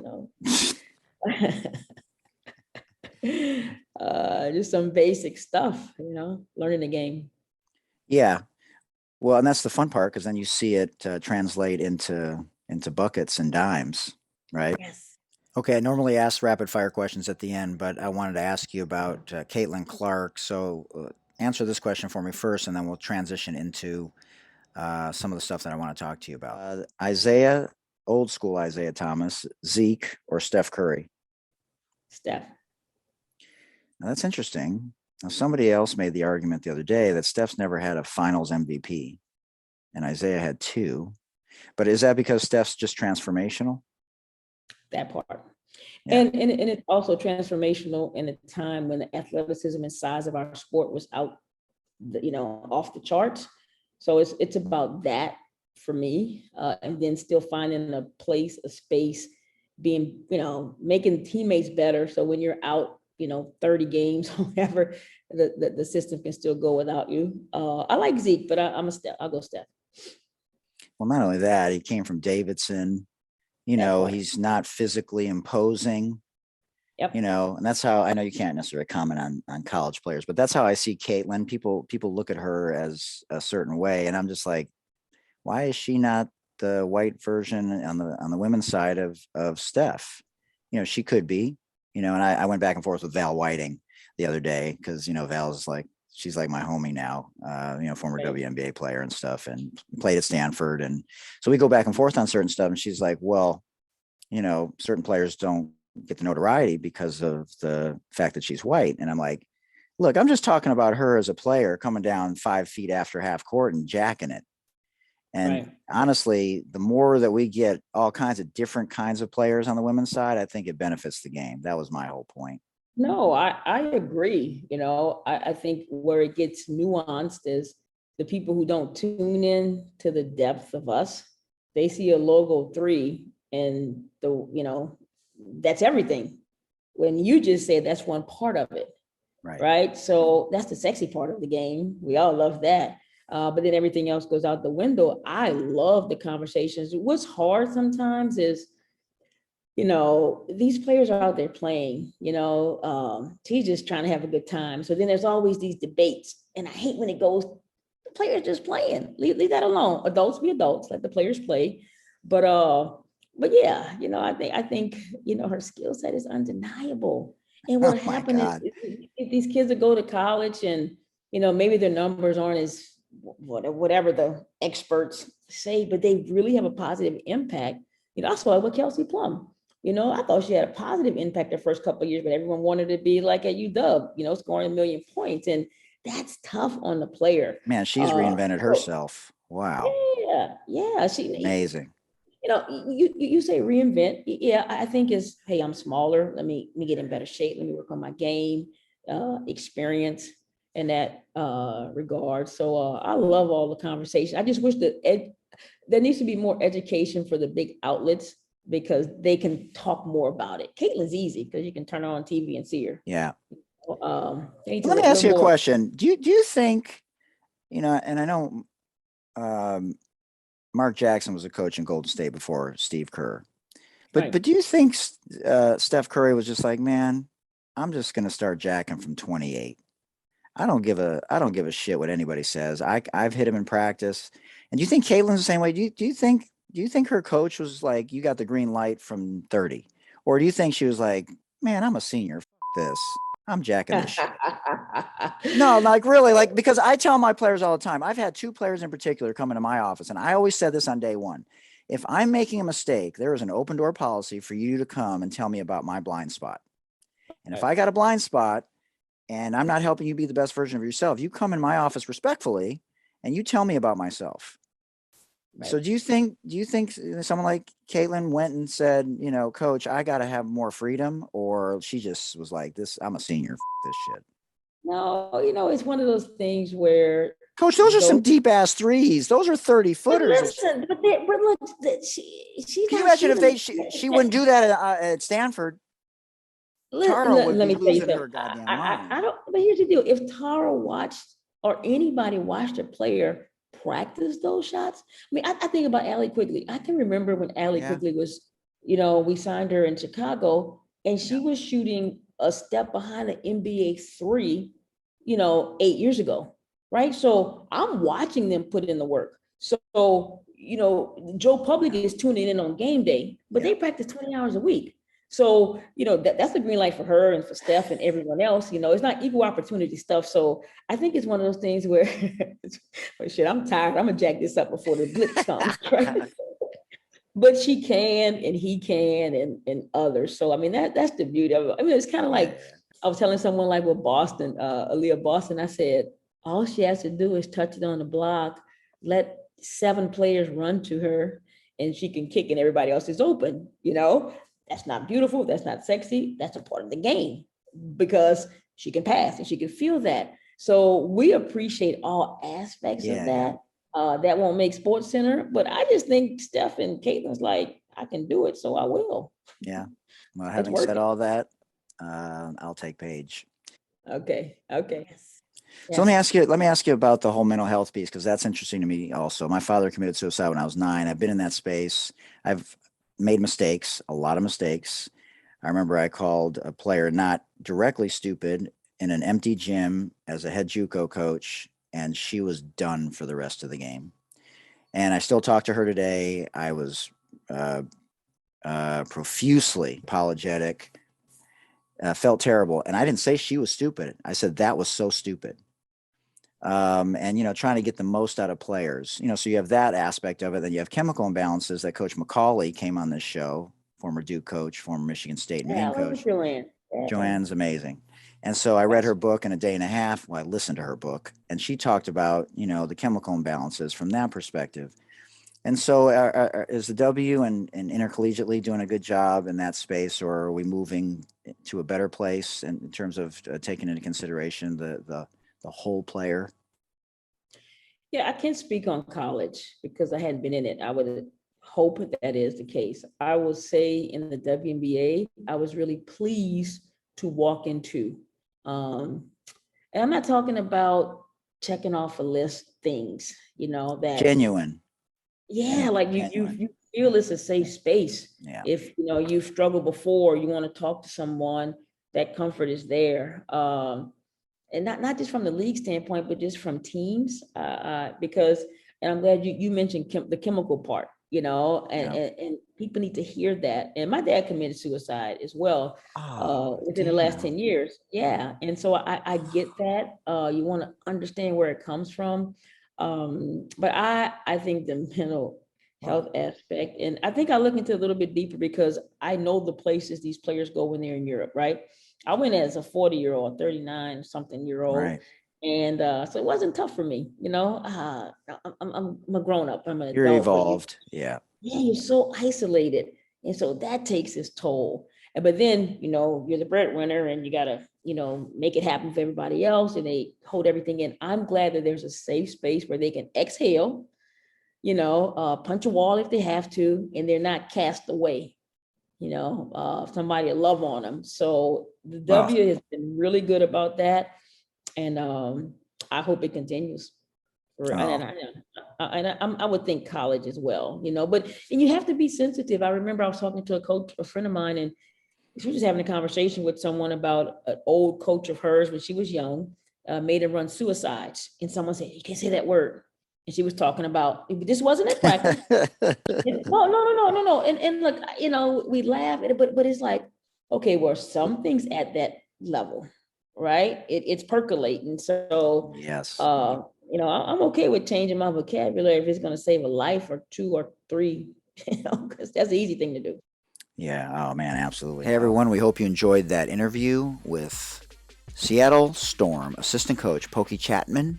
Just some basic stuff, learning the game.
Yeah. Well, and that's the fun part, because then you see it translate into buckets and dimes, right?
Yes.
Okay, I normally ask rapid fire questions at the end, but I wanted to ask you about Caitlin Clark. So answer this question for me first, and then we'll transition into some of the stuff that I want to talk to you about. Isaiah, old school Isaiah Thomas, Zeke, or Steph Curry?
Steph.
Now, that's interesting. Now, somebody else made the argument the other day that Steph's never had a finals MVP, and Isaiah had 2. But is that because Steph's just transformational?
That part.
Yeah.
And it's also transformational in a time when the athleticism and size of our sport was out, off the charts. So it's about that for me, and then still finding a place, a space, being, making teammates better. So when you're out, 30 games, whatever, the system can still go without you. I like Zeke, but I'll go Steph.
Well, not only that, he came from Davidson. He's not physically imposing.
Yep.
And that's how, I know you can't necessarily comment on college players, but that's how I see Caitlin. People look at her as a certain way, and I'm just like, why is she not the white version on the women's side of Steph? She could be. And I went back and forth with Val Whiting the other day, because Val's like, she's like my homie now, former
Right.
WNBA player and stuff, and played at Stanford, and so we go back and forth on certain stuff, and she's like, well, certain players don't get the notoriety because of the fact that she's white. And I'm like, look, I'm just talking about her as a player coming down 5 feet after half court and jacking it. And
right.
Honestly, the more that we get all kinds of different kinds of players on the women's side, I think it benefits the game. That was my whole point.
No, I agree. I think where it gets nuanced is the people who don't tune in to the depth of us, they see a logo 3 and that's everything. When you just say that's one part of it, right? So that's the sexy part of the game. We all love that. But then everything else goes out the window. I love the conversations. What's hard sometimes is, these players are out there playing, he's just trying to have a good time. So then there's always these debates. And I hate when it goes, the players just playing. Leave that alone. Adults be adults, let the players play. But yeah, I think her skill set is undeniable. And what happened is if these kids that go to college and maybe their numbers aren't as whatever the experts say, but they really have a positive impact. I saw it with Kelsey Plum. I thought she had a positive impact the first couple of years, but everyone wanted to be like at UW, scoring 1 million points. And that's tough on the player.
Man, she's reinvented herself. Wow.
Yeah.
Amazing.
You say reinvent. Yeah, I think is, hey, I'm smaller. Let me get in better shape. Let me work on my game, experience in that regard. So I love all the conversation. I just wish that there needs to be more education for the big outlets because they can talk more about it. Caitlin's easy because you can turn her on TV and see her.
Yeah.
Let
me ask you a question. Do you think, and I know Mark Jackson was a coach in Golden State before Steve Kerr, but do you think Steph Curry was just like, man, I'm just going to start jacking from 28. I don't give a shit what anybody says. I've hit him in practice. And do you think Caitlin's the same way? Do you think her coach was like, you got the green light from 30? Or do you think she was like, man, I'm a senior. F this. I'm jacking this shit. No, like really, like, because I tell my players all the time, I've had 2 players in particular come into my office, and I always said this on day one. If I'm making a mistake, there is an open door policy for you to come and tell me about my blind spot. And if I got a blind spot and I'm not helping you be the best version of yourself, you come in my office respectfully and you tell me about myself. Right. So do you think someone like Caitlin went and said, coach, I got to have more freedom, or she just was like, this, I'm a senior, this shit?
No, it's one of those things where,
coach, those are some deep ass threes. Those are 30 footers.
But listen, but look, she's.
Can you imagine if she wouldn't do that at Stanford? Tara would be losing her goddamn mind.
I don't. But here's the deal: if Tara watched or anybody watched a player practice those shots, I mean, I think about Allie Quigley. I can remember when Allie Quigley was, we signed her in Chicago, and she was shooting a step behind the NBA 3, 8 years ago, right? So I'm watching them put in the work. So, Joe Public is tuning in on game day, but they practice 20 hours a week. So, that's the green light for her and for Steph and everyone else. It's not equal opportunity stuff. So I think it's one of those things where, shit, I'm tired. I'm going to jack this up before the blitz comes, right? But she can, and he can, and others. So, I mean, that's the beauty of it. I mean, it's kind of like, I was telling someone like with Boston, Aaliyah Boston, I said, all she has to do is touch it on the block, let 7 players run to her, and she can kick and everybody else is open, That's not beautiful. That's not sexy. That's a part of the game because she can pass and she can feel that. So we appreciate all aspects of that. That won't make Sports Center, but I just think Steph and Caitlin's like, I can do it, so I will.
Yeah. Well, having said all that, I'll take Paige.
Okay.
So let me ask you about the whole mental health piece, because that's interesting to me also. My father committed suicide when I was 9. I've been in that space. I've made mistakes, a lot of mistakes. I remember I called a player not directly stupid in an empty gym as a head JUCO coach, and she was done for the rest of the game. And I still talk to her today. I was profusely apologetic, felt terrible. And I didn't say she was stupid. I said that was so stupid. And, trying to get the most out of players, so you have that aspect of it. Then you have chemical imbalances that Coach McCauley came on this show, former Duke coach, former Michigan State Maine coach. Joanne's amazing. And so I read her book in a day and a half. Well, I listened to her book, and she talked about, the chemical imbalances from that perspective. And so is the W and intercollegiately doing a good job in that space, or are we moving to a better place in terms of taking into consideration the whole player?
Yeah, I can't speak on college because I hadn't been in it. I would hope that is the case. I will say in the WNBA, I was really pleased to walk into. Um, and I'm not talking about checking off a list things, that
Genuine.
yeah, like you
Genuine.
you feel it's a safe space.
Yeah.
If you've struggled before, you want to talk to someone, that comfort is there. And not just from the league standpoint, but just from teams, because, and I'm glad you mentioned the chemical part,
Yeah.
and people need to hear that. And my dad committed suicide as well,
Oh,
within the last
damn.
10 years. Yeah. And so I get that. You want to understand where it comes from. But I think the mental health aspect, and I think I look into it a little bit deeper because I know the places these players go when they're in Europe, right? I went as a 40-year-old, 39 something year old.
Right.
And so it wasn't tough for me, I'm a grown up, I'm an
You're
adult, but
evolved. Yeah.
you're so isolated. And so that takes its toll. But then, you're the breadwinner and you got to, make it happen for everybody else, and they hold everything in. I'm glad that there's a safe space where they can exhale, punch a wall if they have to, and they're not cast away. Somebody will love on them. So the W has been really good about that. And I hope it continues. I would think college as well, and you have to be sensitive. I remember I was talking to a friend of mine, and she was just having a conversation with someone about an old coach of hers when she was young, made her run suicides. And someone said, you can't say that word. And she was talking about, this wasn't at practice. No. And look, we laugh at it, but it's like, okay, well, something's at that level, right? It's percolating. So,
Yes.
I'm okay with changing my vocabulary if it's going to save a life or two or three, because that's the easy thing to do.
Yeah. Oh, man, absolutely. Hey, everyone. We hope you enjoyed that interview with Seattle Storm assistant coach Pokey Chatman.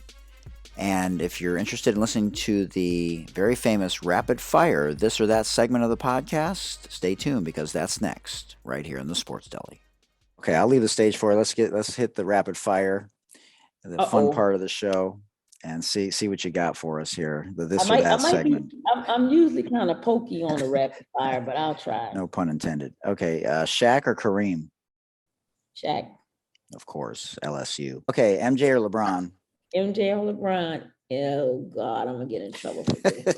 And if you're interested in listening to the very famous rapid fire this or that segment of the podcast, stay tuned because that's next right here in the Sports Deli. Okay, I'll leave the stage for it. Let's hit the rapid fire, the fun part of the show, and see what you got for us here. The this or that segment.
I'm usually kind of pokey on the rapid fire, but I'll try.
No pun intended. Okay, Shaq or Kareem?
Shaq.
Of course, LSU. Okay, MJ or LeBron?
MJ or LeBron? Oh God, I'm gonna get in trouble for this.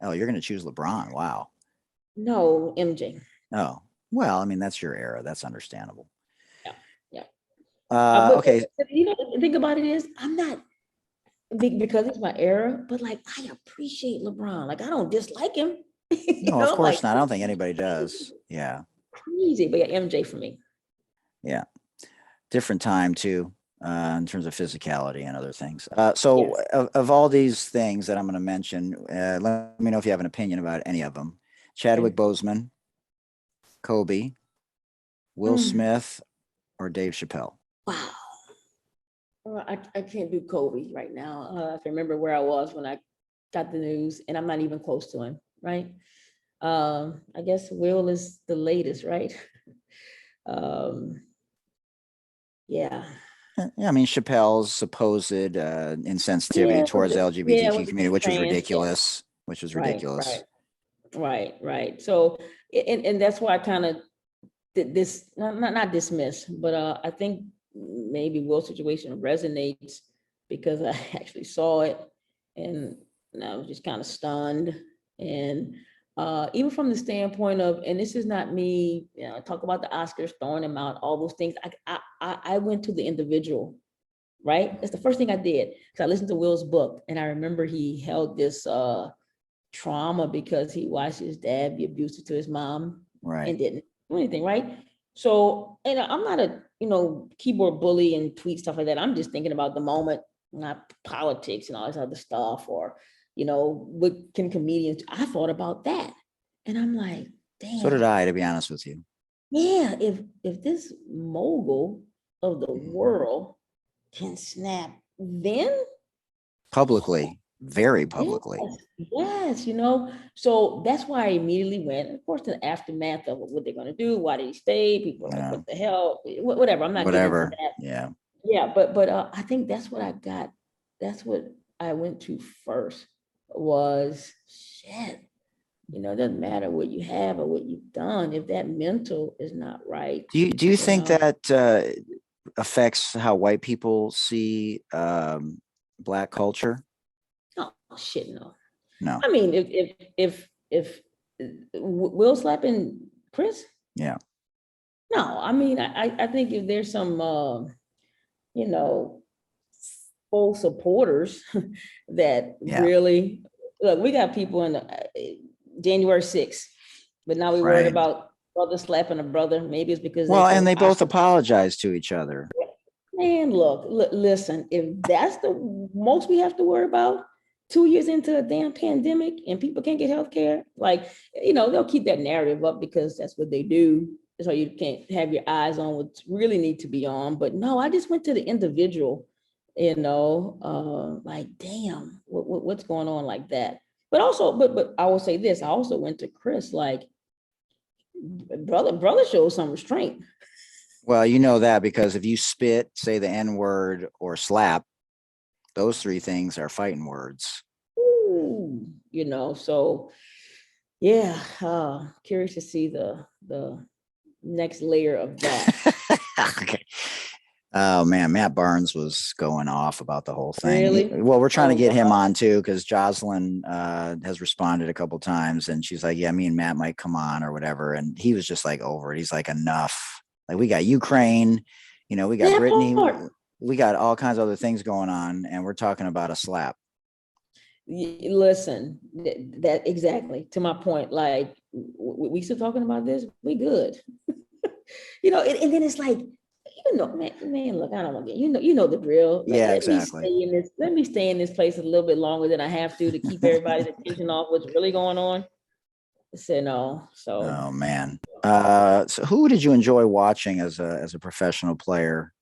Oh, you're gonna choose LeBron? Wow.
No, MJ.
Oh, well, I mean that's your era. That's understandable.
Yeah.
Okay.
The thing about it is, I'm not because it's my era, but like I appreciate LeBron. Like I don't dislike him.
No, of course not. I don't think anybody does. Yeah.
Crazy, but yeah, MJ for me.
Yeah. Different time too. In terms of physicality and other things. So of all these things that I'm going to mention, let me know if you have an opinion about any of them. Chadwick Boseman, Kobe, Will Smith, or Dave Chappelle?
Wow. I can't do Kobe right now. If I remember where I was when I got the news, and I'm not even close to him, right? I guess Will is the latest, right? Yeah.
Yeah, I mean Chappelle's supposed insensitivity towards the LGBTQ community, which was ridiculous. Which was ridiculous.
Right. So, and that's why I kind of did this, not dismiss, but I think maybe Will's situation resonates because I actually saw it, and I was just kind of stunned. And even from the standpoint of, and this is not me, talk about the Oscars, throwing them out, all those things. I went to the individual, right? That's the first thing I did. So I listened to Will's book, and I remember he held this trauma because he watched his dad be abusive to his mom,
right,
and didn't do anything, right? So, and I'm not a keyboard bully and tweet stuff like that. I'm just thinking about the moment, not politics and all this other stuff, or what can comedians? I thought about that, and I'm like, damn.
So did I, to be honest with you.
Yeah, if this mogul of the world can snap, then
publicly, very publicly.
Yes, so that's why I immediately went. Of course, the aftermath of what they're going to do. Why did he stay? People are like, what the hell? Whatever. I'm not getting into that.
Yeah.
Yeah, but I think that's what I got. That's what I went to first was shit. You know, it doesn't matter what you have or what you've done if that mental is not right.
Do you think
know.
that affects how white people see Black culture?
Oh shit, no.
No.
I mean, if Will slapping Chris,
Yeah.
no. I mean, I think if there's some you know, full supporters that
Yeah.
really look, we got people in the, January 6th, but now we worried
Right.
about brother slapping a brother. Maybe it's because they
Well, and
so
they both
ostracized.
apologize to each other.
Man, look, listen, if that's the most we have to worry about 2 years into a damn pandemic and people can't get health care, like, they'll keep that narrative up because that's what they do. So you can't have your eyes on what really need to be on. But no, I just went to the individual, like, damn, what's going on like that? But also, but I will say this, I also went to Chris, like, brother showed some restraint.
Well, you know that because if you spit, say the N word, or slap, those three things are fighting words.
Ooh, so yeah, curious to see the next layer of that.
Okay. Oh man, Matt Barnes was going off about the whole thing.
Really?
Well, we're trying to
Oh,
get him
God.
on too because Jocelyn has responded a couple times, and she's like, "Yeah, me and Matt might come on or whatever." And he was just like over it. He's like, "Enough." Like we got Ukraine, we got
That
Brittany,
part.
we got all kinds of other things going on, and we're talking about a slap.
Listen, that exactly to my point. Like, we still talking about this? We good. And then it's like, man, look, I don't want to get, the drill.
Yeah,
Let me
exactly.
stay in this, place a little bit longer than I have to keep everybody's attention off what's really going on. I said no. So
Oh man. So who did you enjoy watching as a professional player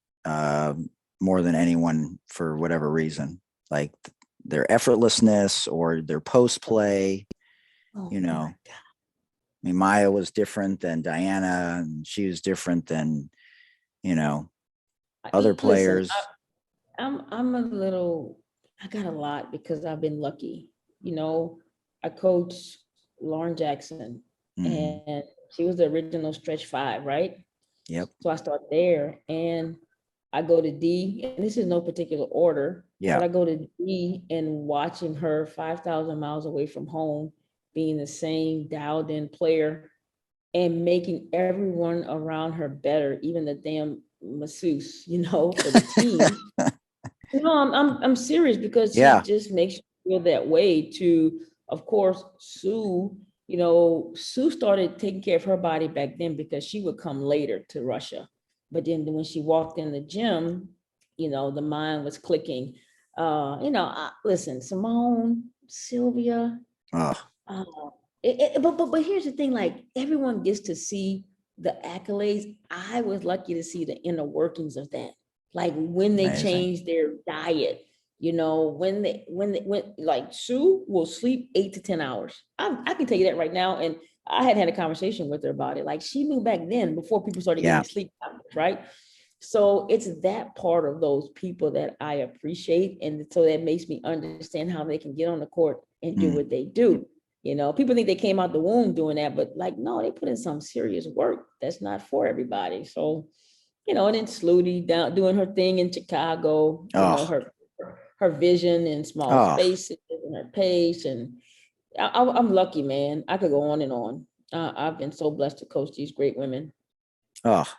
more than anyone for whatever reason? Like their effortlessness or their post play,
oh
you
my
know.
God.
I mean, Maya was different than Diana, and she was different than, other
Listen,
players.
I'm a little, I got a lot because I've been lucky. I coached Lauren Jackson,
Mm-hmm.
and she was the original stretch five, right?
Yep.
So I start there and I go to D, and this is no particular order,
Yeah.
but I go to D and watching her 5,000 miles away from home, being the same dialed in player and making everyone around her better, even the damn masseuse, for the team. No, I'm serious because she
Yeah.
just makes you feel that way. To, of course, Sue. Sue started taking care of her body back then because she would come later to Russia. But then when she walked in the gym, the mind was clicking. Listen, Simone, Sylvia.
Oh,
Uh, but here's the thing: like, everyone gets to see the accolades. I was lucky to see the inner workings of that, like when they
amazing.
changed their diet. When like Sue will sleep 8 to 10 hours. I can tell you that right now, and I had a conversation with her about it. Like, she knew back then before people started
Yeah.
getting sleep hours, right? So it's that part of those people that I appreciate, and so that makes me understand how they can get on the court and do what they do. People think they came out the womb doing that, but like, no, they put in some serious work. That's not for everybody. So, and then Sluty down doing her thing in Chicago,
Oh.
her vision in small
Oh.
spaces and her pace. And I'm lucky, man. I could go on and on. I've been so blessed to coach these great women.
Oh.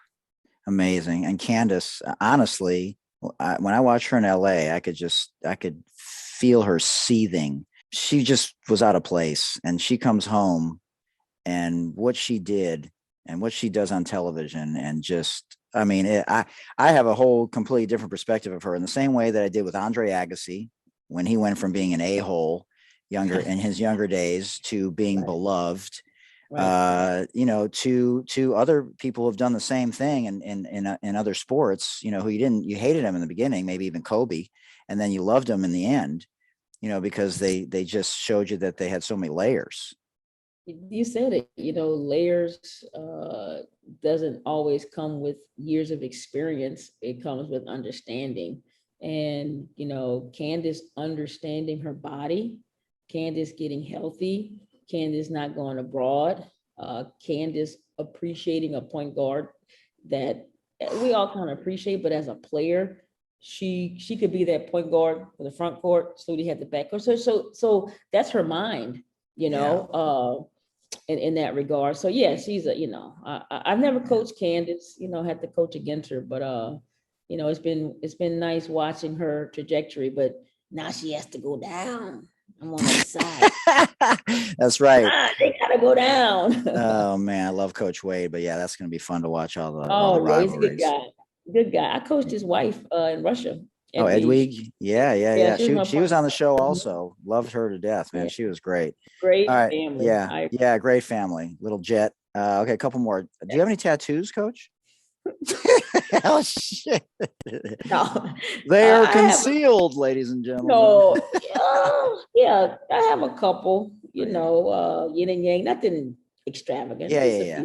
Amazing. And Candace, honestly, when I watched her in LA, I could feel her seething. She just was out of place. And she comes home, and what she did and what she does on television, and just, I mean, I have a whole completely different perspective of her in the same way that I did with Andre Agassi when he went from being an a-hole in his younger days to being beloved.
Right.
To other people who have done the same thing in other sports, who you hated him in the beginning, maybe even Kobe, and then you loved him in the end, because they just showed you that they had so many layers.
You said it, layers doesn't always come with years of experience. It comes with understanding. And, Candace understanding her body, Candace getting healthy, Candace not going abroad, Candace appreciating a point guard that we all kind of appreciate, but as a player, she could be that point guard for the front court. Snooty had the back court. So that's her mind, in that regard. So yeah, she's I've never coached Candace, had to coach against her, but it's been nice watching her trajectory, but now she has to go down. I'm on the side.
That's right.
They gotta go down.
Oh man, I love Coach Wade, but yeah, that's gonna be fun to watch all the
He's
rivalries.
a good guy. Good guy. I coached his wife in Russia.
Edwig. Yeah. She was on the show
Mhm.
also. Loved her to death, man.
Yeah.
She was great.
Great
All right.
family.
Yeah, great family. Little jet. Okay, a couple more. Do you have any tattoos, Coach? Oh shit.
No.
They are concealed, ladies and gentlemen.
No, yeah, I have a couple, yin and yang, nothing extravagant.
Yeah.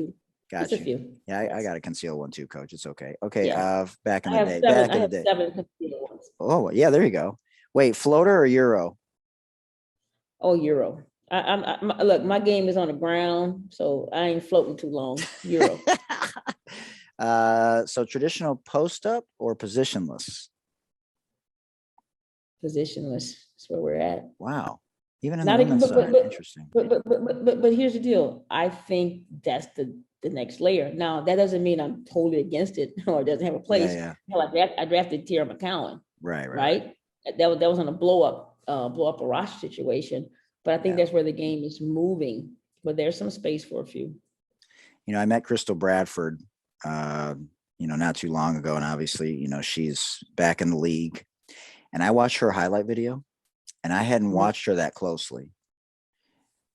Gotcha.
Just a few.
Yeah, I got to conceal one too, Coach. It's okay. Okay.
Yeah.
Back in the day. I have
7 concealed ones.
Oh yeah, there you go. Wait, floater or Euro?
Oh, Euro. Look, my game is on the ground, so I ain't floating too long. Euro.
So traditional post up or positionless?
Positionless. That's where we're at.
Wow. Even in the women's side, interesting.
But here's the deal. I think that's the next layer. Now that doesn't mean I'm totally against it or it doesn't have a place.
Yeah.
I drafted Tierra McCowan.
Right.
That was on a blow up a roster situation. But I think that's where the game is moving. But there's some space for a few.
I met Crystal Bradford, not too long ago, and obviously, she's back in the league. And I watched her highlight video, and I hadn't watched her that closely.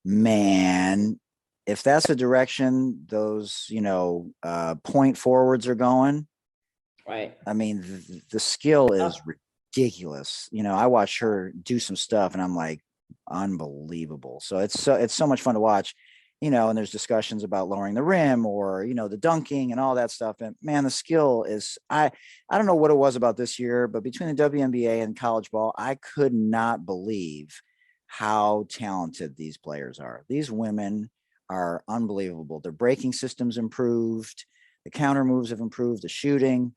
Man, if that's the direction those, point forwards are going,
right?
I mean, the skill is ridiculous. I watched her do some stuff, and I'm like, unbelievable. So it's so much fun to watch. And there's discussions about lowering the rim or, the dunking and all that stuff. And man, the skill is, I don't know what it was about this year, but between the WNBA and college ball, I could not believe how talented these players are. These women are unbelievable. Their breaking systems improved. The counter moves have improved, the shooting,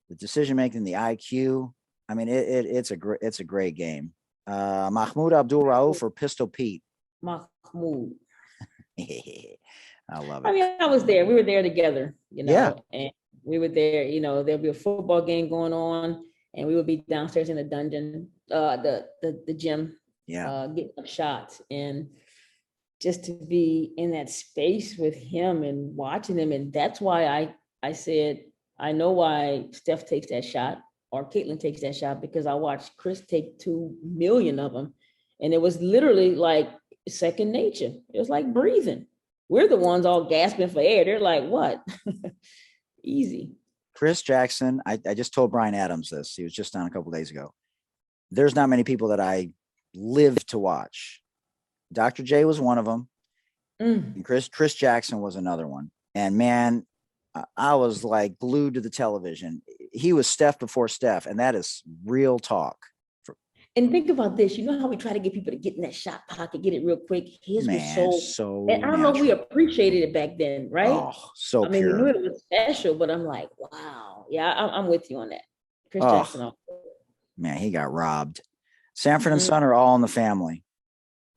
the decision-making, the IQ. I mean, it's a great game. Mahmoud Abdul Rauf or Pistol Pete?
Mahmoud.
I love it.
I mean, I was there. We were there together,
Yeah.
And we were there, there'll be a football game going on and we would be downstairs in the dungeon, the gym, getting up shots. And just to be in that space with him and watching him. And that's why I said, I know why Steph takes that shot or Caitlin takes that shot, because I watched Chris take 2 million of them. And it was literally like second nature. It was like breathing. We're the ones all gasping for air. They're like, what? Easy.
Chris Jackson, I just told Brian Adams this. He was just on a couple of days ago. There's not many people that I live to watch. Dr. J was one of them. And Chris Jackson was another one. And man, I was like glued to the television. He was Steph before Steph, and that is real talk.
And think about this. You know how we try to get people to get in that shot pocket, get it real quick. His was so and I don't know if we appreciated it back then, right?
Oh, so
I mean,
pure.
we knew it was special, but I'm like, wow. Yeah, I'm with you on that. Chris Jackson.
Man, he got robbed. Sanford and Son are all in the family.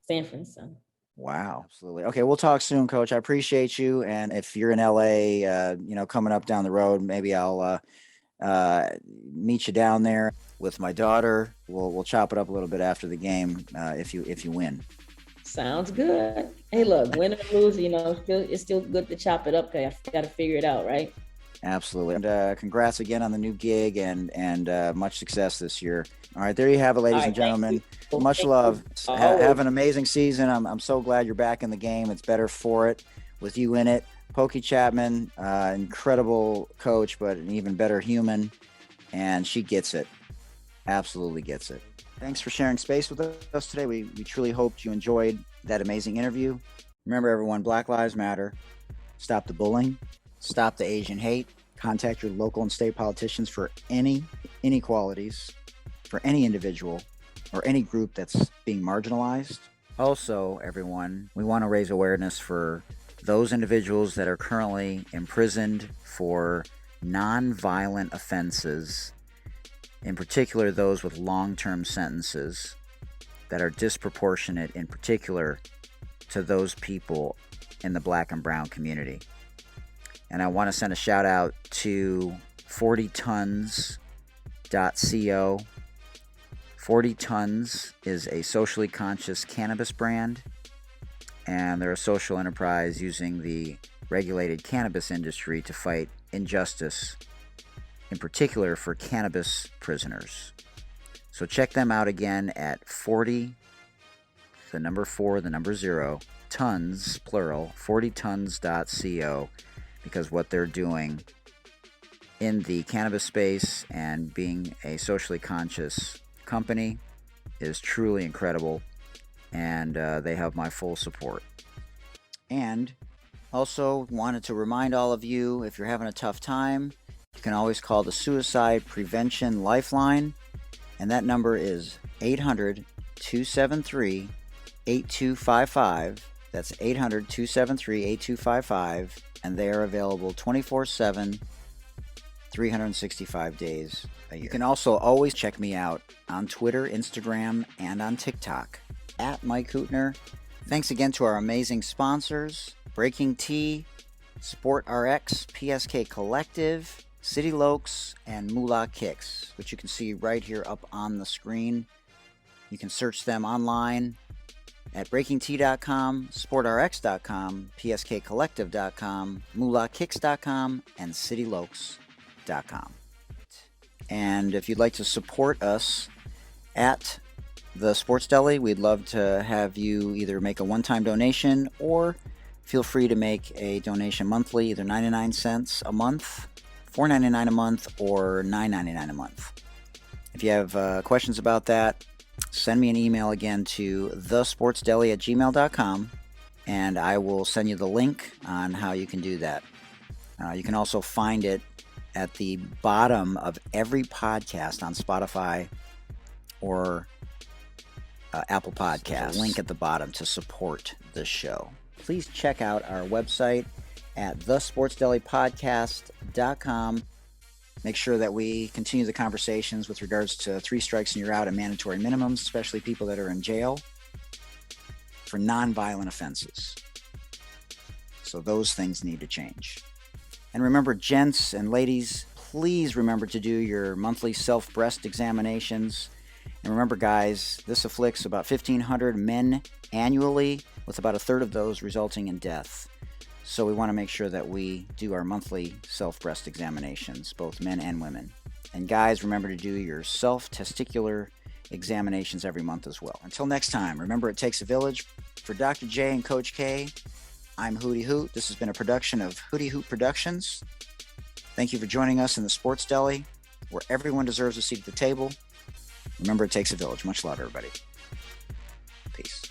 Sanford and Son.
Wow, absolutely. Okay, we'll talk soon, Coach. I appreciate you. And if you're in LA, coming up down the road, maybe I'll meet you down there with my daughter. We'll chop it up a little bit after the game if you win.
Sounds good. Hey, look, win or lose, it's still good to chop it up. I got to figure it out, right?
Absolutely. And congrats again on the new gig and much success this year. All right, there you have it, ladies and gentlemen. Much love. Have an amazing season. I'm so glad you're back in the game. It's better for it with you in it. Pokey Chatman, incredible coach, but an even better human. And she gets it. Absolutely gets it. Thanks for sharing space with us today. We truly hoped you enjoyed that amazing interview. Remember, everyone, Black Lives Matter. Stop the bullying. Stop the Asian hate. Contact your local and state politicians for any inequalities. for any individual or any group that's being marginalized. Also, everyone, we want to raise awareness for those individuals that are currently imprisoned for non-violent offenses, in particular those with long-term sentences that are disproportionate, in particular to those people in the Black and brown community. And I want to send a shout out to 40tons.co. 40 Tons is a socially conscious cannabis brand, and they're a social enterprise using the regulated cannabis industry to fight injustice, in particular for cannabis prisoners. So check them out again at 40, the number 4, the number 0, tons, plural, 40tons.co, because what they're doing in the cannabis space and being a socially conscious company is truly incredible, and they have my full support. And also wanted to remind all of you, if you're having a tough time, you can always call the Suicide Prevention Lifeline, and that number is 800-273-8255. That's 800-273-8255, and they are available 24/7, 365 days a year. You can also always check me out on Twitter, Instagram, and on TikTok at Mike Hootner. Thanks again to our amazing sponsors, Breaking Tea, Sport RX, PSK Collective, City Lokes, and Moolah Kicks, which you can see right here up on the screen. You can search them online at breakingtea.com, sportrx.com, pskcollective.com, moolahkicks.com, and citylokes.com. And if you'd like to support us at the Sports Deli, we'd love to have you either make a one-time donation or feel free to make a donation monthly, either 99 cents a month, $4.99 a month, or $9.99 a month. If you have questions about that, send me an email again to thesportsdeli@gmail.com, and I will send you the link on how you can do that. You can also find it at the bottom of every podcast on Spotify or Apple Podcasts. Link at the bottom to support the show. Please check out our website at thesportsdelipodcast.com. Make sure that we continue the conversations with regards to 3 strikes and you're out and mandatory minimums, especially people that are in jail for non-violent offenses. So those things need to change. And remember, gents and ladies, please remember to do your monthly self-breast examinations. And remember, guys, this afflicts about 1,500 men annually, with about a third of those resulting in death. So we want to make sure that we do our monthly self-breast examinations, both men and women. And guys, remember to do your self-testicular examinations every month as well. Until next time, remember, it takes a village. For Dr. J and Coach K, I'm Hootie Hoot. This has been a production of Hootie Hoot Productions. Thank you for joining us in the Sports Deli, where everyone deserves a seat at the table. Remember, it takes a village. Much love, everybody. Peace.